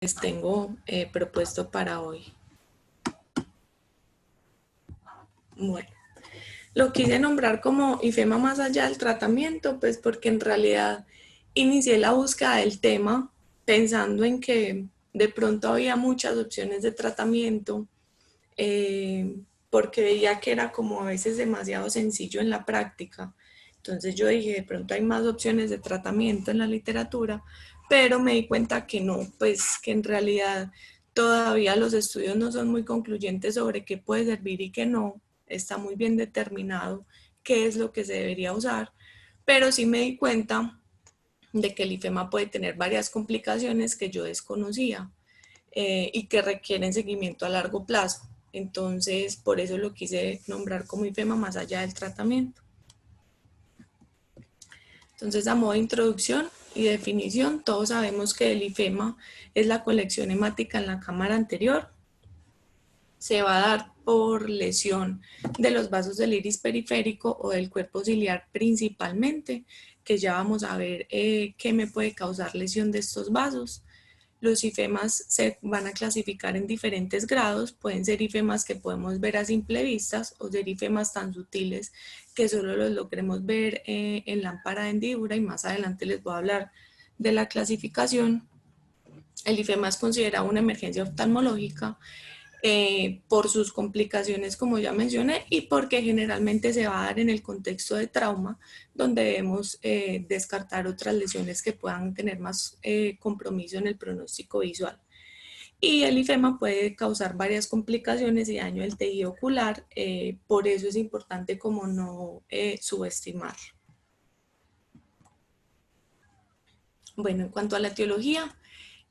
les tengo propuesto para hoy. Bueno, lo quise nombrar como IFEMA más allá del tratamiento, pues porque en realidad inicié la búsqueda del tema pensando en que de pronto había muchas opciones de tratamiento, porque veía que era como a veces demasiado sencillo en la práctica. Entonces yo dije, de pronto hay más opciones de tratamiento en la literatura, pero me di cuenta que no, pues que en realidad todavía los estudios no son muy concluyentes sobre qué puede servir y qué no. Está muy bien determinado qué es lo que se debería usar, pero sí me di cuenta de que el IFEMA puede tener varias complicaciones que yo desconocía y que requieren seguimiento a largo plazo. Entonces, por eso lo quise nombrar como IFEMA más allá del tratamiento. Entonces, a modo de introducción y definición, todos sabemos que el IFEMA es la colección hemática en la cámara anterior. Se va a dar por lesión de los vasos del iris periférico o del cuerpo ciliar principalmente, que ya vamos a ver qué me puede causar lesión de estos vasos. Los IFEMAs se van a clasificar en diferentes grados, pueden ser IFEMAs que podemos ver a simple vista o ser IFEMAs tan sutiles que solo los logremos ver en lámpara de hendidura, y más adelante les voy a hablar de la clasificación. El IFEMA es considerado una emergencia oftalmológica por sus complicaciones, como ya mencioné, y porque generalmente se va a dar en el contexto de trauma, donde debemos descartar otras lesiones que puedan tener más compromiso en el pronóstico visual. Y el IFEMA puede causar varias complicaciones y daño del tejido ocular, por eso es importante como no subestimar. Bueno, en cuanto a la etiología,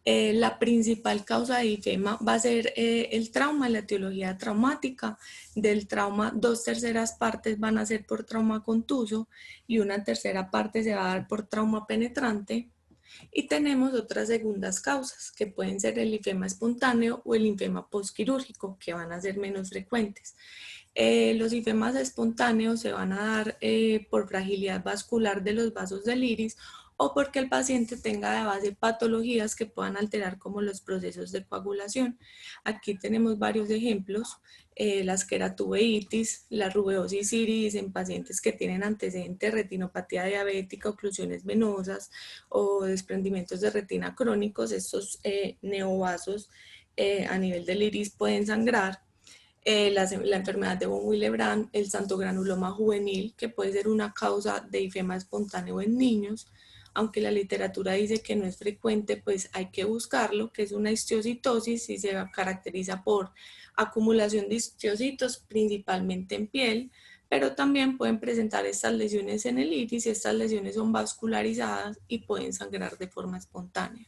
la principal causa de IFEMA va a ser el trauma, la etiología traumática. Del trauma, 2/3 partes van a ser por trauma contuso y 1/3 parte se va a dar por trauma penetrante. Y tenemos otras segundas causas, que pueden ser el IFEMA espontáneo o el IFEMA postquirúrgico, que van a ser menos frecuentes. Los IFEMAs espontáneos se van a dar por fragilidad vascular de los vasos del iris o porque el paciente tenga de base patologías que puedan alterar como los procesos de coagulación. Aquí tenemos varios ejemplos, la esqueratuveitis, la rubeosis iris en pacientes que tienen antecedentes de retinopatía diabética, oclusiones venosas o desprendimientos de retina crónicos. Estos neovasos a nivel del iris pueden sangrar. La enfermedad de von Willebrand, el santogranuloma juvenil, que puede ser una causa de IFEMA espontáneo en niños, aunque la literatura dice que no es frecuente, pues hay que buscarlo, que es una histiocitosis y se caracteriza por acumulación de histocitos, principalmente en piel, pero también pueden presentar estas lesiones en el iris y estas lesiones son vascularizadas y pueden sangrar de forma espontánea.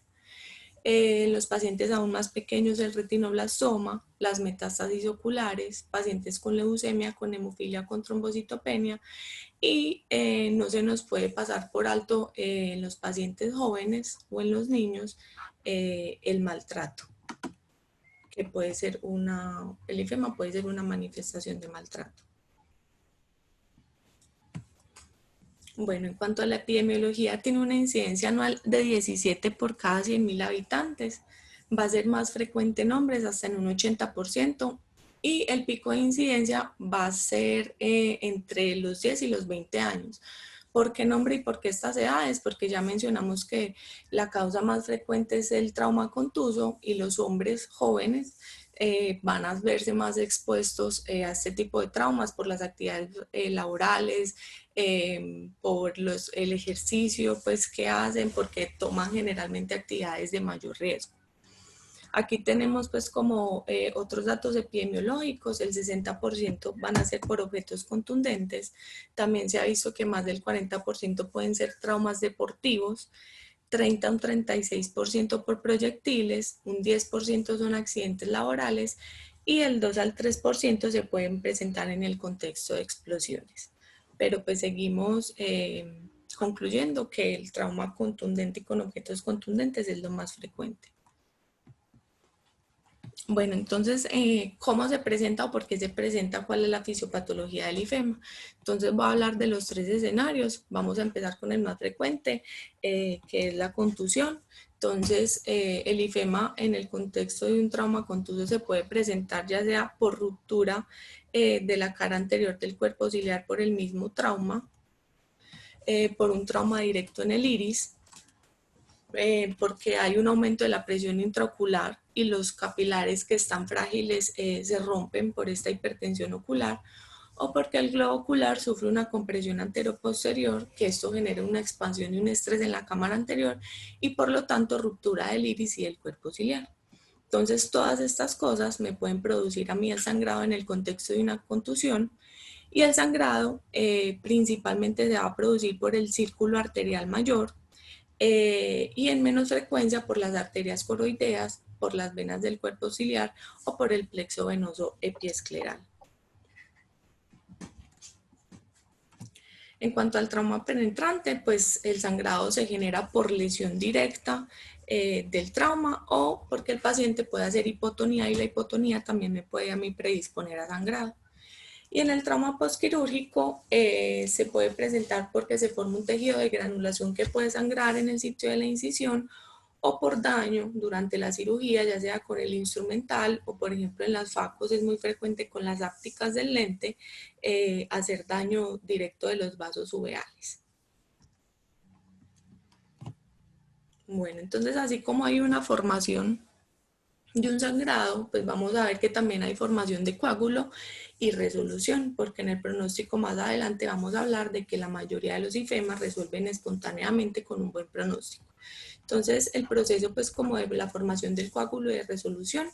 Los pacientes aún más pequeños, el retinoblastoma, las metástasis oculares, pacientes con leucemia, con hemofilia, con trombocitopenia, y no se nos puede pasar por alto en los pacientes jóvenes o en los niños el maltrato, que puede ser el IFEMA puede ser una manifestación de maltrato. Bueno, en cuanto a la epidemiología, tiene una incidencia anual de 17 por cada 100.000 habitantes. Va a ser más frecuente en hombres, hasta en un 80%, y el pico de incidencia va a ser entre los 10 y los 20 años. ¿Por qué nombre y por qué estas edades? Porque ya mencionamos que la causa más frecuente es el trauma contuso y los hombres jóvenes van a verse más expuestos a este tipo de traumas por las actividades laborales, por el ejercicio pues, que hacen, porque toman generalmente actividades de mayor riesgo. Aquí tenemos pues como otros datos epidemiológicos, el 60% van a ser por objetos contundentes, también se ha visto que más del 40% pueden ser traumas deportivos, 30 a un 36% por proyectiles, un 10% son accidentes laborales y el 2 al 3% se pueden presentar en el contexto de explosiones. Pero pues seguimos concluyendo que el trauma contundente y con objetos contundentes es lo más frecuente. Bueno, entonces, ¿cómo se presenta o por qué se presenta? ¿Cuál es la fisiopatología del IFEMA? Entonces, voy a hablar de los 3 escenarios. Vamos a empezar con el más frecuente, que es la contusión. Entonces, el IFEMA en el contexto de un trauma contuso se puede presentar ya sea por ruptura de la cara anterior del cuerpo ciliar por el mismo trauma, por un trauma directo en el iris, porque hay un aumento de la presión intraocular y los capilares que están frágiles se rompen por esta hipertensión ocular, o porque el globo ocular sufre una compresión anteroposterior, que esto genera una expansión y un estrés en la cámara anterior y por lo tanto ruptura del iris y del cuerpo ciliar. Entonces todas estas cosas me pueden producir a mí el sangrado en el contexto de una contusión, y el sangrado principalmente se va a producir por el círculo arterial mayor, y en menos frecuencia por las arterias coroideas, por las venas del cuerpo ciliar o por el plexo venoso epiescleral. En cuanto al trauma penetrante, pues el sangrado se genera por lesión directa del trauma o porque el paciente puede hacer hipotonía, y la hipotonía también me puede a mí predisponer a sangrado. Y en el trauma postquirúrgico se puede presentar porque se forma un tejido de granulación que puede sangrar en el sitio de la incisión, o por daño durante la cirugía, ya sea con el instrumental o por ejemplo en las facos es muy frecuente con las ápticas del lente hacer daño directo de los vasos uveales. Bueno, entonces así como hay una formación de un sangrado, pues vamos a ver que también hay formación de coágulo y resolución, porque en el pronóstico más adelante vamos a hablar de que la mayoría de los IFEMAs resuelven espontáneamente con un buen pronóstico. Entonces, el proceso, pues, como de la formación del coágulo y de resolución,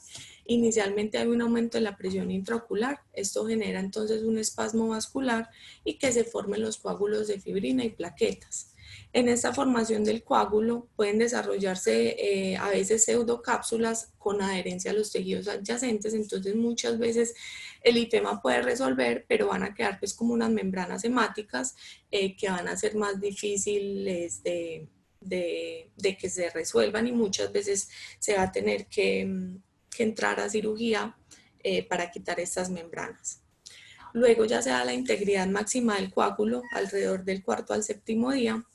inicialmente hay un aumento de la presión intraocular. Esto genera entonces un espasmo vascular y que se formen los coágulos de fibrina y plaquetas. En esta formación del coágulo pueden desarrollarse a veces pseudocápsulas con adherencia a los tejidos adyacentes, entonces muchas veces el IFEMA puede resolver, pero van a quedar pues como unas membranas hemáticas que van a ser más difíciles de que se resuelvan, y muchas veces se va a tener que entrar a cirugía para quitar estas membranas. Luego ya se da la integridad máxima del coágulo alrededor del 4.º al 7.º día.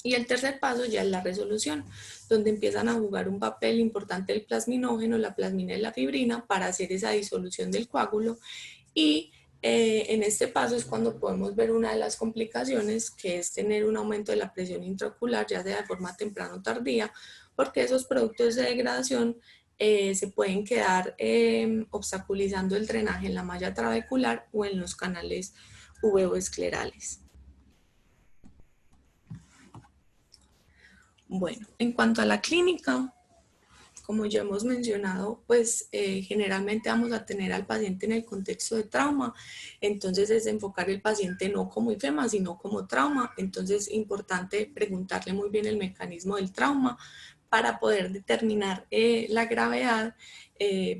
Y el tercer paso ya es la resolución, donde empiezan a jugar un papel importante el plasminógeno, la plasmina y la fibrina para hacer esa disolución del coágulo. Y en este paso es cuando podemos ver una de las complicaciones, que es tener un aumento de la presión intraocular, ya sea de forma temprana o tardía, porque esos productos de degradación se pueden quedar obstaculizando el drenaje en la malla trabecular o en los canales uveoesclerales. Bueno, en cuanto a la clínica, como ya hemos mencionado, pues generalmente vamos a tener al paciente en el contexto de trauma, entonces es enfocar el paciente no como IFEMA, sino como trauma. Entonces es importante preguntarle muy bien el mecanismo del trauma para poder determinar la gravedad,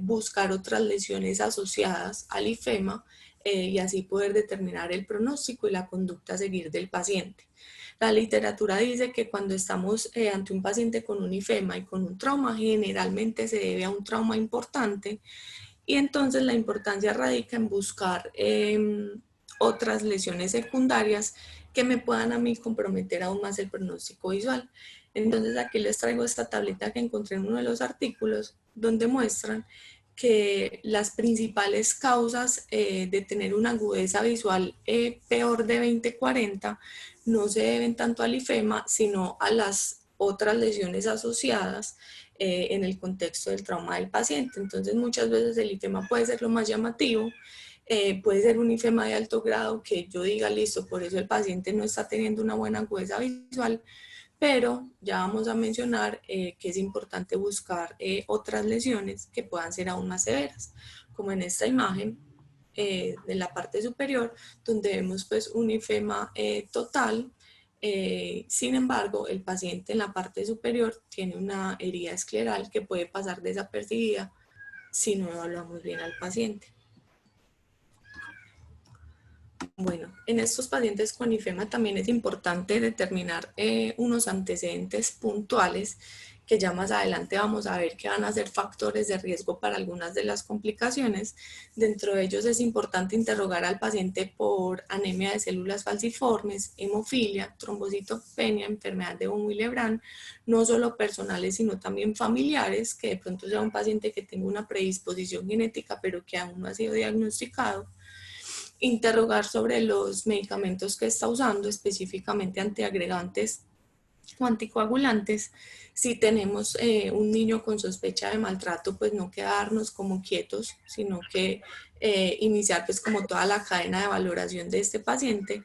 buscar otras lesiones asociadas al IFEMA y así poder determinar el pronóstico y la conducta a seguir del paciente. La literatura dice que cuando estamos ante un paciente con un IFEMA y con un trauma, generalmente se debe a un trauma importante, y entonces la importancia radica en buscar otras lesiones secundarias que me puedan a mí comprometer aún más el pronóstico visual. Entonces aquí les traigo esta tableta que encontré en uno de los artículos, donde muestran que las principales causas de tener una agudeza visual peor de 20/40 no se deben tanto al IFEMA, sino a las otras lesiones asociadas en el contexto del trauma del paciente. Entonces muchas veces el IFEMA puede ser lo más llamativo, puede ser un IFEMA de alto grado que yo diga, listo, por eso el paciente no está teniendo una buena agudeza visual, pero ya vamos a mencionar que es importante buscar otras lesiones que puedan ser aún más severas, como en esta imagen de la parte superior, donde vemos pues un IFEMA total. Sin embargo, el paciente en la parte superior tiene una herida escleral que puede pasar desapercibida si no evaluamos bien al paciente. Bueno, en estos pacientes con IFEMA también es importante determinar unos antecedentes puntuales que ya más adelante vamos a ver que van a ser factores de riesgo para algunas de las complicaciones. Dentro de ellos es importante interrogar al paciente por anemia de células falciformes, hemofilia, trombocitopenia, enfermedad de von Willebrand, no solo personales sino también familiares, que de pronto sea un paciente que tenga una predisposición genética pero que aún no ha sido diagnosticado. Interrogar sobre los medicamentos que está usando, específicamente antiagregantes o anticoagulantes. Si tenemos un niño con sospecha de maltrato, pues no quedarnos como quietos, sino que iniciar pues como toda la cadena de valoración de este paciente.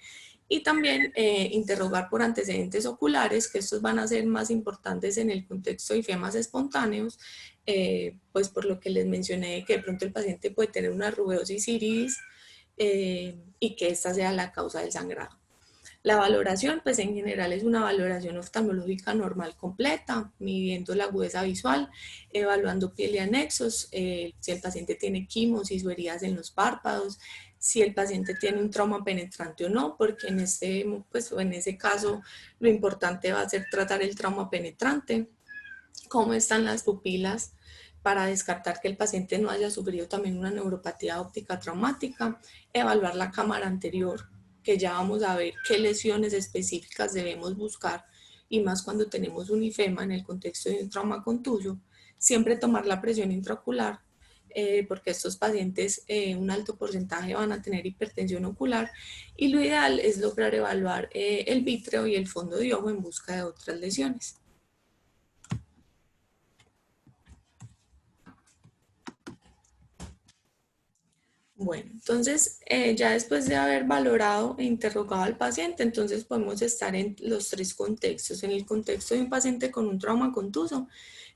Y también interrogar por antecedentes oculares, que estos van a ser más importantes en el contexto de ifemas espontáneos, pues por lo que les mencioné que de pronto el paciente puede tener una rubeosis iris y que esta sea la causa del sangrado. La valoración, pues en general es una valoración oftalmológica normal completa, midiendo la agudeza visual, evaluando piel y anexos, si el paciente tiene quimosis o heridas en los párpados, si el paciente tiene un trauma penetrante o no, porque en ese caso lo importante va a ser tratar el trauma penetrante, cómo están las pupilas, para descartar que el paciente no haya sufrido también una neuropatía óptica traumática, evaluar la cámara anterior, que ya vamos a ver qué lesiones específicas debemos buscar, y más cuando tenemos un ifema en el contexto de un trauma contuso. Siempre tomar la presión intraocular, porque estos pacientes un alto porcentaje van a tener hipertensión ocular, y lo ideal es lograr evaluar el vítreo y el fondo de ojo en busca de otras lesiones. Bueno, entonces ya después de haber valorado e interrogado al paciente, entonces podemos estar en los tres contextos. En el contexto de un paciente con un trauma contuso,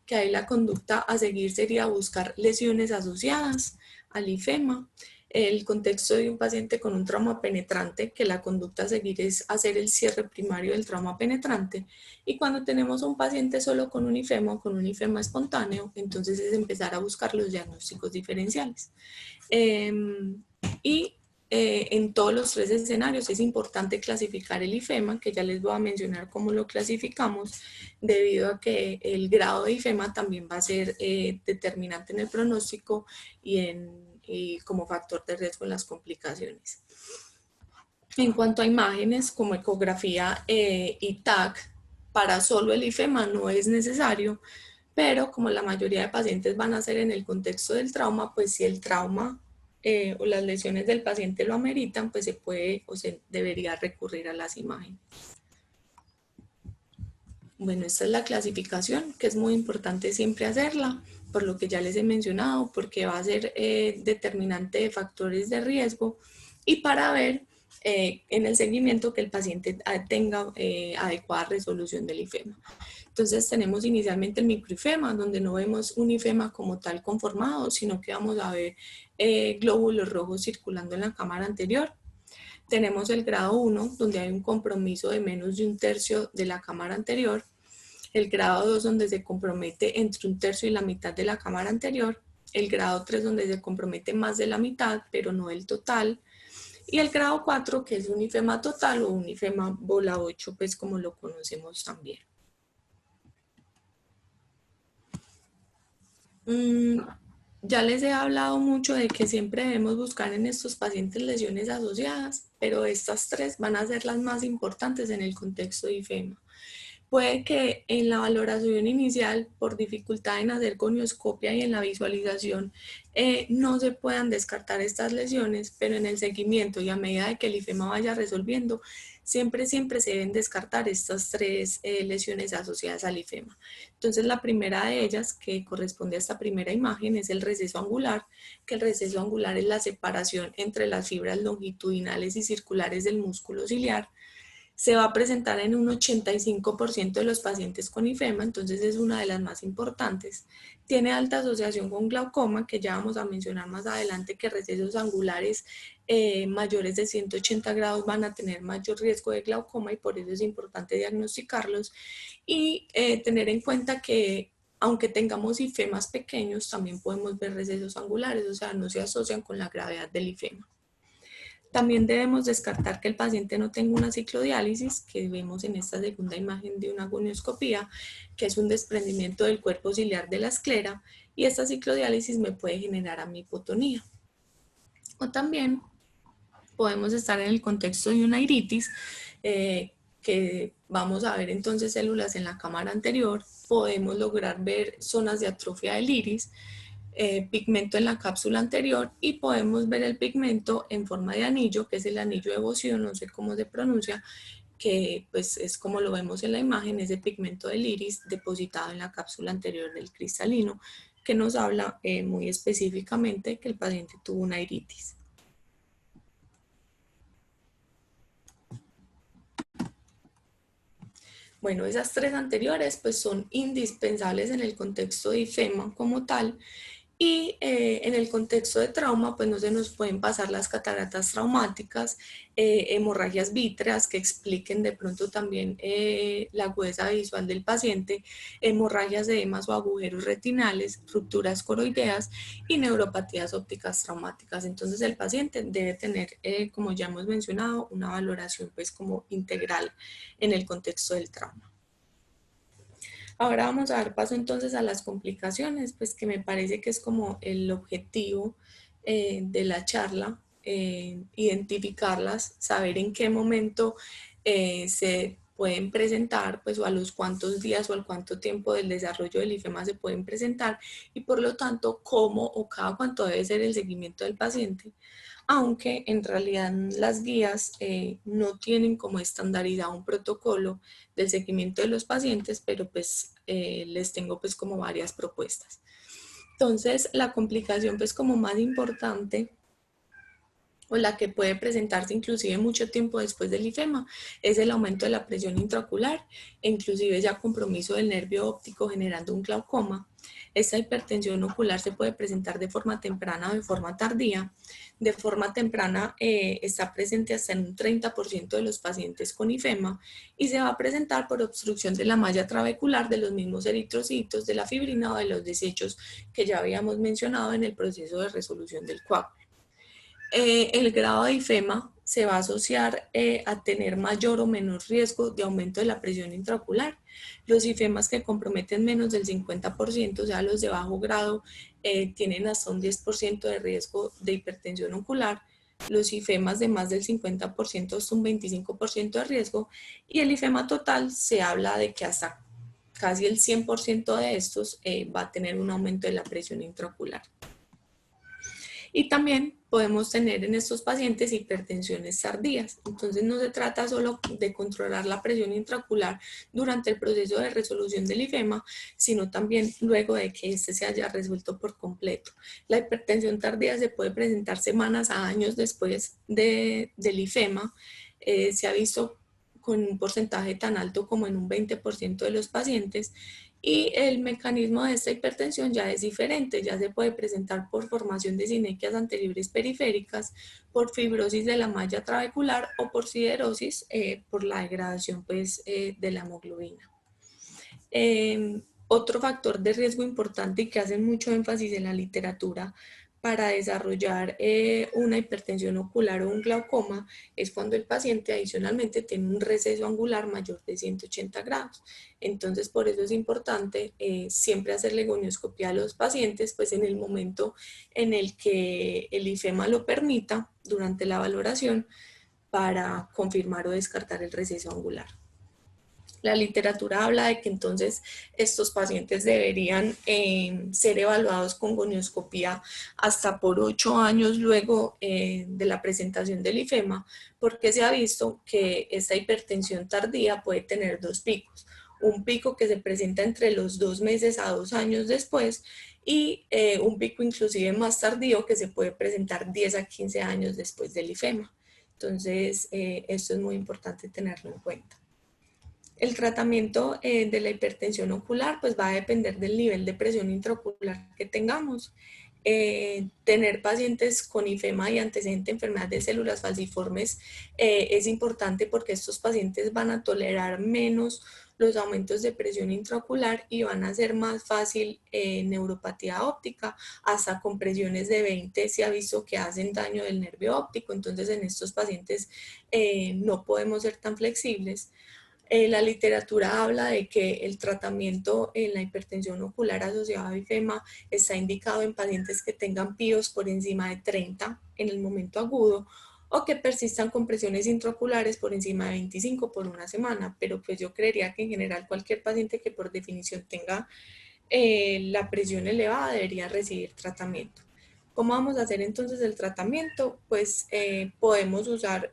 que ahí la conducta a seguir sería buscar lesiones asociadas al ifema. El contexto de un paciente con un trauma penetrante, que la conducta a seguir es hacer el cierre primario del trauma penetrante. Y cuando tenemos a un paciente solo con un ifema o con un ifema espontáneo, entonces es empezar a buscar los diagnósticos diferenciales. En todos los tres escenarios es importante clasificar el ifema, que ya les voy a mencionar cómo lo clasificamos, debido a que el grado de ifema también va a ser determinante en el pronóstico y como factor de riesgo en las complicaciones. En cuanto a imágenes como ecografía y TAC, para solo el ifema no es necesario, pero como la mayoría de pacientes van a ser en el contexto del trauma, pues si el trauma o las lesiones del paciente lo ameritan, pues se puede o se debería recurrir a las imágenes. Bueno, esta es la clasificación, que es muy importante siempre hacerla, por lo que ya les he mencionado, porque va a ser determinante de factores de riesgo y para ver en el seguimiento que el paciente tenga adecuada resolución del ifema. Entonces tenemos inicialmente el microifema, donde no vemos un ifema como tal conformado, sino que vamos a ver glóbulos rojos circulando en la cámara anterior. Tenemos el grado 1, donde hay un compromiso de menos de un tercio de la cámara anterior. El grado 2, donde se compromete entre un tercio y la mitad de la cámara anterior. El grado 3, donde se compromete más de la mitad, pero no el total. Y el grado 4, que es un ifema total o un ifema bola 8, pues como lo conocemos también. Ya les he hablado mucho de que siempre debemos buscar en estos pacientes lesiones asociadas, pero estas tres van a ser las más importantes en el contexto de ifema. Puede que en la valoración inicial, por dificultad en hacer gonioscopia y en la visualización, no se puedan descartar estas lesiones, pero en el seguimiento y a medida de que el ifema vaya resolviendo, siempre se deben descartar estas tres lesiones asociadas al ifema. Entonces la primera de ellas, que corresponde a esta primera imagen, es el receso angular, que el receso angular es la separación entre las fibras longitudinales y circulares del músculo ciliar. Se va a presentar en un 85% de los pacientes con ifema, entonces es una de las más importantes. Tiene alta asociación con glaucoma, que ya vamos a mencionar más adelante que recesos angulares mayores de 180 grados van a tener mayor riesgo de glaucoma y por eso es importante diagnosticarlos y tener en cuenta que aunque tengamos ifemas pequeños, también podemos ver recesos angulares, o sea, no se asocian con la gravedad del ifema. También debemos descartar que el paciente no tenga una ciclodiálisis, que vemos en esta segunda imagen de una gonioscopía, que es un desprendimiento del cuerpo ciliar de la esclera, y esta ciclodiálisis me puede generar a mi hipotonía. O también podemos estar en el contexto de una iritis, que vamos a ver entonces células en la cámara anterior, podemos lograr ver zonas de atrofia del iris, pigmento en la cápsula anterior, y podemos ver el pigmento en forma de anillo, que es el anillo de Bosio, no sé cómo se pronuncia, que pues es como lo vemos en la imagen, ese pigmento del iris depositado en la cápsula anterior del cristalino, que nos habla muy específicamente que el paciente tuvo una iritis. Bueno, esas tres anteriores pues son indispensables en el contexto de IFEMA como tal, y en el contexto de trauma pues no se nos pueden pasar las cataratas traumáticas, hemorragias vítreas que expliquen de pronto también la agudeza visual del paciente, hemorragias de edemas o agujeros retinales, rupturas coroideas y neuropatías ópticas traumáticas. Entonces el paciente debe tener, como ya hemos mencionado, una valoración pues como integral en el contexto del trauma. Ahora vamos a dar paso entonces a las complicaciones, pues que me parece que es como el objetivo de la charla, identificarlas, saber en qué momento se pueden presentar, pues o a los cuántos días o al cuánto tiempo del desarrollo del IFEMA se pueden presentar, y por lo tanto cómo o cada cuánto debe ser el seguimiento del paciente, aunque en realidad las guías no tienen como estandarizado un protocolo del seguimiento de los pacientes, pero pues les tengo pues como varias propuestas. Entonces la complicación pues como más importante, o la que puede presentarse inclusive mucho tiempo después del IFEMA, es el aumento de la presión intraocular e inclusive ya compromiso del nervio óptico generando un glaucoma. Esta hipertensión ocular se puede presentar de forma temprana o de forma tardía. De forma temprana está presente hasta en un 30% de los pacientes con IFEMA y se va a presentar por obstrucción de la malla trabecular de los mismos eritrocitos, de la fibrina o de los desechos que ya habíamos mencionado en el proceso de resolución del coágulo. El grado de IFEMA se va a asociar a tener mayor o menor riesgo de aumento de la presión intraocular. Los IFEMAs que comprometen menos del 50%, o sea, los de bajo grado, tienen hasta un 10% de riesgo de hipertensión ocular. Los IFEMAs de más del 50% hasta un 25% de riesgo, y el IFEMA total se habla de que hasta casi el 100% de estos va a tener un aumento de la presión intraocular. Y también podemos tener en estos pacientes hipertensiones tardías. Entonces no se trata solo de controlar la presión intraocular durante el proceso de resolución del IFEMA, sino también luego de que este se haya resuelto por completo. La hipertensión tardía se puede presentar semanas a años después del IFEMA. Se ha visto con un porcentaje tan alto como en un 20% de los pacientes, y el mecanismo de esta hipertensión ya es diferente, ya se puede presentar por formación de sinequias anteriores periféricas, por fibrosis de la malla trabecular o por siderosis por la degradación pues, de la hemoglobina. Otro factor de riesgo importante y que hacen mucho énfasis en la literatura para desarrollar una hipertensión ocular o un glaucoma es cuando el paciente adicionalmente tiene un receso angular mayor de 180 grados. Entonces, por eso es importante siempre hacerle gonioscopía a los pacientes, pues en el momento en el que el IFEMA lo permita, durante la valoración, para confirmar o descartar el receso angular. La literatura habla de que entonces estos pacientes deberían ser evaluados con gonioscopía hasta por 8 años luego de la presentación del IFEMA, porque se ha visto que esta hipertensión tardía puede tener dos picos. Un pico que se presenta entre los 2 meses a 2 años después, y un pico inclusive más tardío que se puede presentar 10 a 15 años después del IFEMA. Entonces, esto es muy importante tenerlo en cuenta. El tratamiento de la hipertensión ocular pues va a depender del nivel de presión intraocular que tengamos. Tener pacientes con IFEMA y antecedente de enfermedad de células falciformes es importante porque estos pacientes van a tolerar menos los aumentos de presión intraocular y van a ser más fácil neuropatía óptica, hasta con presiones de 20 se ha visto que hacen daño del nervio óptico. Entonces en estos pacientes no podemos ser tan flexibles. La literatura habla de que el tratamiento en la hipertensión ocular asociada a IFEMA está indicado en pacientes que tengan PIOs por encima de 30 en el momento agudo o que persistan con presiones intraoculares por encima de 25 por una semana, pero pues yo creería que en general cualquier paciente que por definición tenga la presión elevada debería recibir tratamiento. ¿Cómo vamos a hacer entonces el tratamiento? Pues podemos usar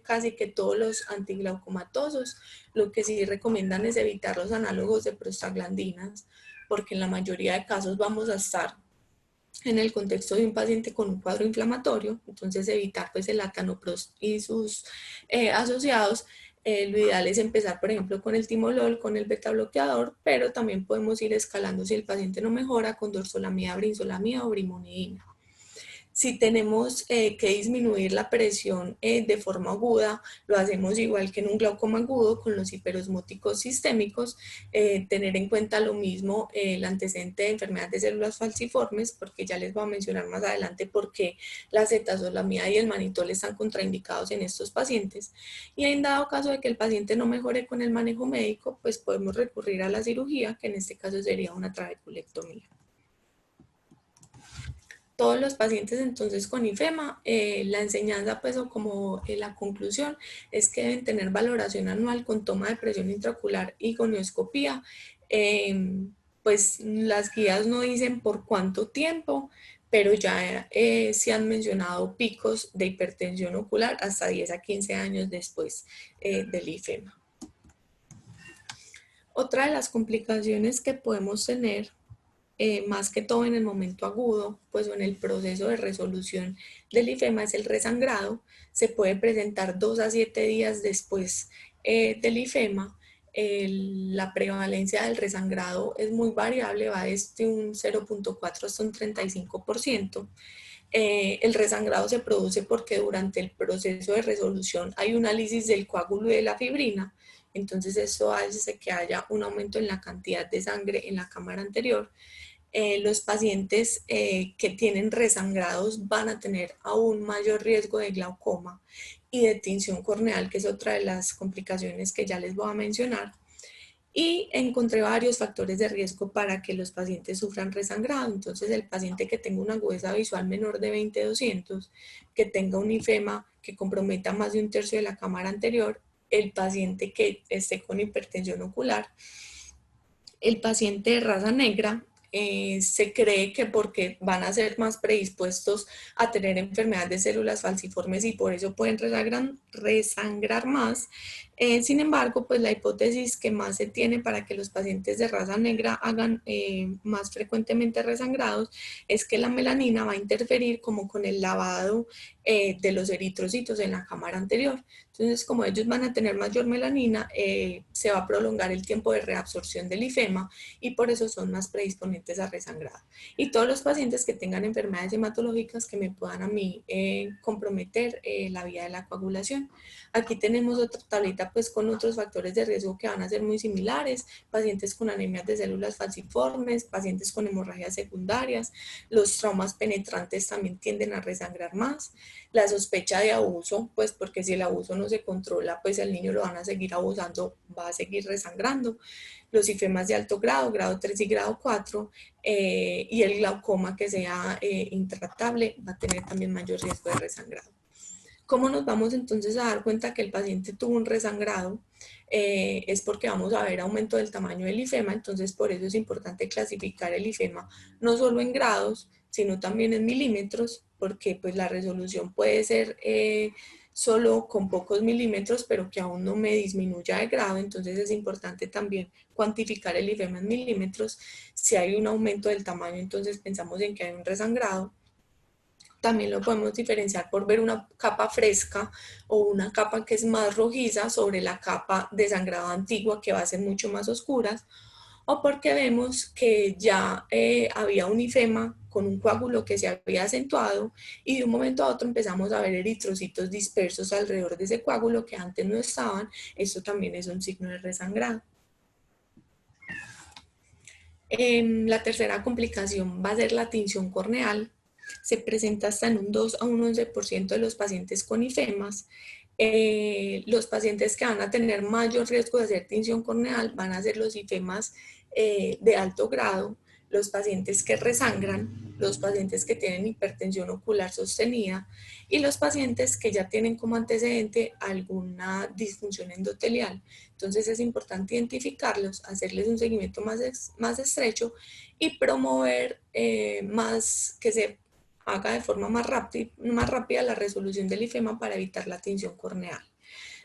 casi que todos los antiglaucomatosos. Lo que sí recomiendan es evitar los análogos de prostaglandinas, porque en la mayoría de casos vamos a estar en el contexto de un paciente con un cuadro inflamatorio, entonces evitar pues el latanoprost y sus asociados. Lo ideal es empezar, por ejemplo, con el timolol, con el beta bloqueador, pero también podemos ir escalando si el paciente no mejora con dorzolamida, brinzolamida o brimonidina. Si tenemos que disminuir la presión de forma aguda, lo hacemos igual que en un glaucoma agudo con los hiperosmóticos sistémicos, tener en cuenta lo mismo el antecedente de enfermedad de células falciformes, porque ya les voy a mencionar más adelante por qué la acetazolamida y el manitol están contraindicados en estos pacientes. Y en dado caso de que el paciente no mejore con el manejo médico, pues podemos recurrir a la cirugía, que en este caso sería una trabeculectomía. Todos los pacientes entonces con IFEMA, la enseñanza pues o como la conclusión es que deben tener valoración anual con toma de presión intraocular y gonioscopía. Pues las guías no dicen por cuánto tiempo, pero ya se han mencionado picos de hipertensión ocular hasta 10 a 15 años después del IFEMA. Otra de las complicaciones que podemos tener más que todo en el momento agudo, pues o en el proceso de resolución del IFEMA es el resangrado. Se puede presentar 2 a 7 días después del IFEMA. La prevalencia del resangrado es muy variable, va desde un 0.4 hasta un 35%. El resangrado se produce porque durante el proceso de resolución hay una lisis del coágulo y de la fibrina, entonces esto hace que haya un aumento en la cantidad de sangre en la cámara anterior. Los pacientes que tienen resangrados van a tener aún mayor riesgo de glaucoma y de tinción corneal, que es otra de las complicaciones que ya les voy a mencionar. Y encontré varios factores de riesgo para que los pacientes sufran resangrado. Entonces, el paciente que tenga una agudeza visual menor de 20/200, que tenga un IFEMA que comprometa más de un tercio de la cámara anterior, el paciente que esté con hipertensión ocular, el paciente de raza negra, se cree que porque van a ser más predispuestos a tener enfermedad de células falciformes y por eso pueden resangrar más. Sin embargo, pues la hipótesis que más se tiene para que los pacientes de raza negra hagan más frecuentemente resangrados es que la melanina va a interferir como con el lavado de los eritrocitos en la cámara anterior. Entonces, como ellos van a tener mayor melanina, se va a prolongar el tiempo de reabsorción del IFEMA y por eso son más predisponentes a resangrado. Y todos los pacientes que tengan enfermedades hematológicas que me puedan a mí comprometer la vía de la coagulación. Aquí tenemos otra tablita pues con otros factores de riesgo que van a ser muy similares: pacientes con anemias de células falciformes, pacientes con hemorragias secundarias, los traumas penetrantes también tienden a resangrar más, la sospecha de abuso, pues porque si el abuso no se controla, pues el niño lo van a seguir abusando, va a seguir resangrando, los IFEMAs de alto grado, grado 3 y grado 4, y el glaucoma que sea intratable va a tener también mayor riesgo de resangrado. ¿Cómo nos vamos entonces a dar cuenta que el paciente tuvo un resangrado? Es porque vamos a ver aumento del tamaño del IFEMA, entonces por eso es importante clasificar el IFEMA no solo en grados, sino también en milímetros, porque pues la resolución puede ser solo con pocos milímetros, pero que aún no me disminuya de grado, entonces es importante también cuantificar el IFEMA en milímetros. Si hay un aumento del tamaño, entonces pensamos en que hay un resangrado. También lo podemos diferenciar por ver una capa fresca o una capa que es más rojiza sobre la capa de sangrado antigua que va a ser mucho más oscuras, o porque vemos que ya había un IFEMA con un coágulo que se había acentuado y de un momento a otro empezamos a ver eritrocitos dispersos alrededor de ese coágulo que antes no estaban. Esto también es un signo de resangrado. La tercera complicación va a ser la tinción corneal. Se presenta hasta en un 2 a un 11% de los pacientes con IFEMAS. Los pacientes que van a tener mayor riesgo de hacer tinción corneal van a ser los IFEMAS de alto grado, los pacientes que resangran, los pacientes que tienen hipertensión ocular sostenida y los pacientes que ya tienen como antecedente alguna disfunción endotelial. Entonces es importante identificarlos, hacerles un seguimiento más estrecho y promover más que se haga de forma más rápida la resolución del IFEMA para evitar la tinción corneal.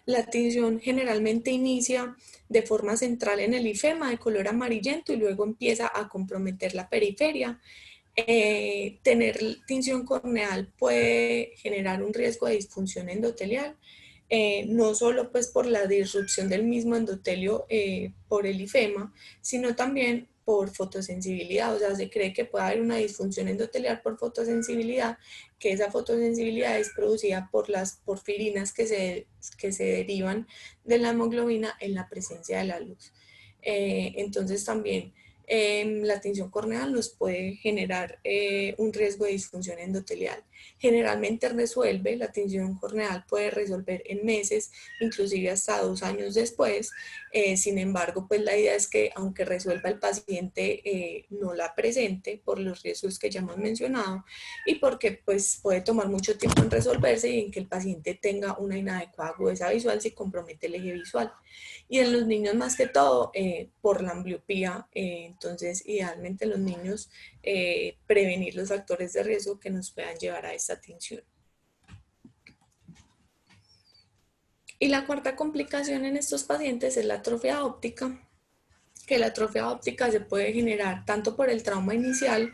La tinción generalmente inicia de forma central en el IFEMA de color amarillento y luego empieza a comprometer la periferia. Tener tinción corneal puede generar un riesgo de disfunción endotelial, no solo pues por la disrupción del mismo endotelio por el IFEMA, sino también por fotosensibilidad. O sea, se cree que puede haber una disfunción endotelial por fotosensibilidad, que esa fotosensibilidad es producida por las porfirinas que se derivan de la hemoglobina en la presencia de la luz. Entonces también la tinción corneal nos puede generar un riesgo de disfunción endotelial. Generalmente resuelve, la tinción corneal puede resolver en meses, inclusive hasta 2 años después. Sin embargo, pues la idea es que aunque resuelva el paciente, no la presente por los riesgos que ya hemos mencionado y porque pues puede tomar mucho tiempo en resolverse y en que el paciente tenga una inadecuada agudeza visual si compromete el eje visual. Y en los niños más que todo por la ambliopía, entonces idealmente en los niños prevenir los factores de riesgo que nos puedan llevar a esta tinción. Y la cuarta complicación en estos pacientes es la atrofia óptica, que la atrofia óptica se puede generar tanto por el trauma inicial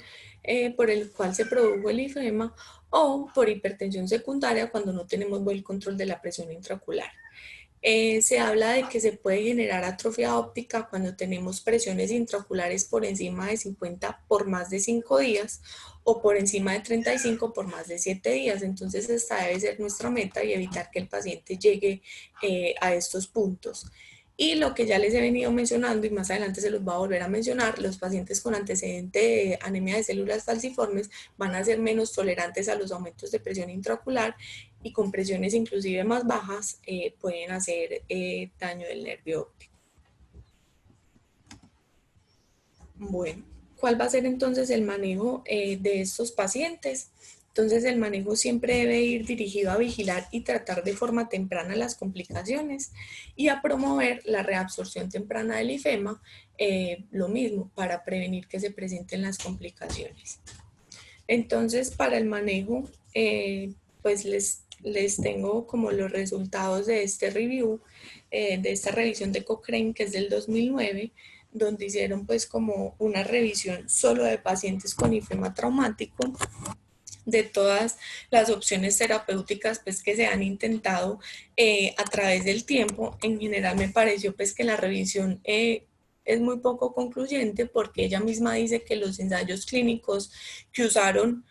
por el cual se produjo el IFEMA o por hipertensión secundaria cuando no tenemos buen control de la presión intraocular. Se habla de que se puede generar atrofia óptica cuando tenemos presiones intraoculares por encima de 50 por más de 5 días o por encima de 35 por más de 7 días. Entonces esta debe ser nuestra meta y evitar que el paciente llegue a estos puntos. Y lo que ya les he venido mencionando y más adelante se los voy a volver a mencionar, los pacientes con antecedente de anemia de células falciformes van a ser menos tolerantes a los aumentos de presión intraocular y con presiones inclusive más bajas pueden hacer daño del nervio óptico. Bueno, ¿cuál va a ser entonces el manejo de estos pacientes? Entonces el manejo siempre debe ir dirigido a vigilar y tratar de forma temprana las complicaciones y a promover la reabsorción temprana del IFEMA, lo mismo, para prevenir que se presenten las complicaciones. Entonces para el manejo, pues les tengo como los resultados de este review, de esta revisión de Cochrane, que es del 2009, donde hicieron pues como una revisión solo de pacientes con IFEMA traumático, de todas las opciones terapéuticas pues que se han intentado a través del tiempo. En general me pareció pues que la revisión es muy poco concluyente porque ella misma dice que los ensayos clínicos que usaron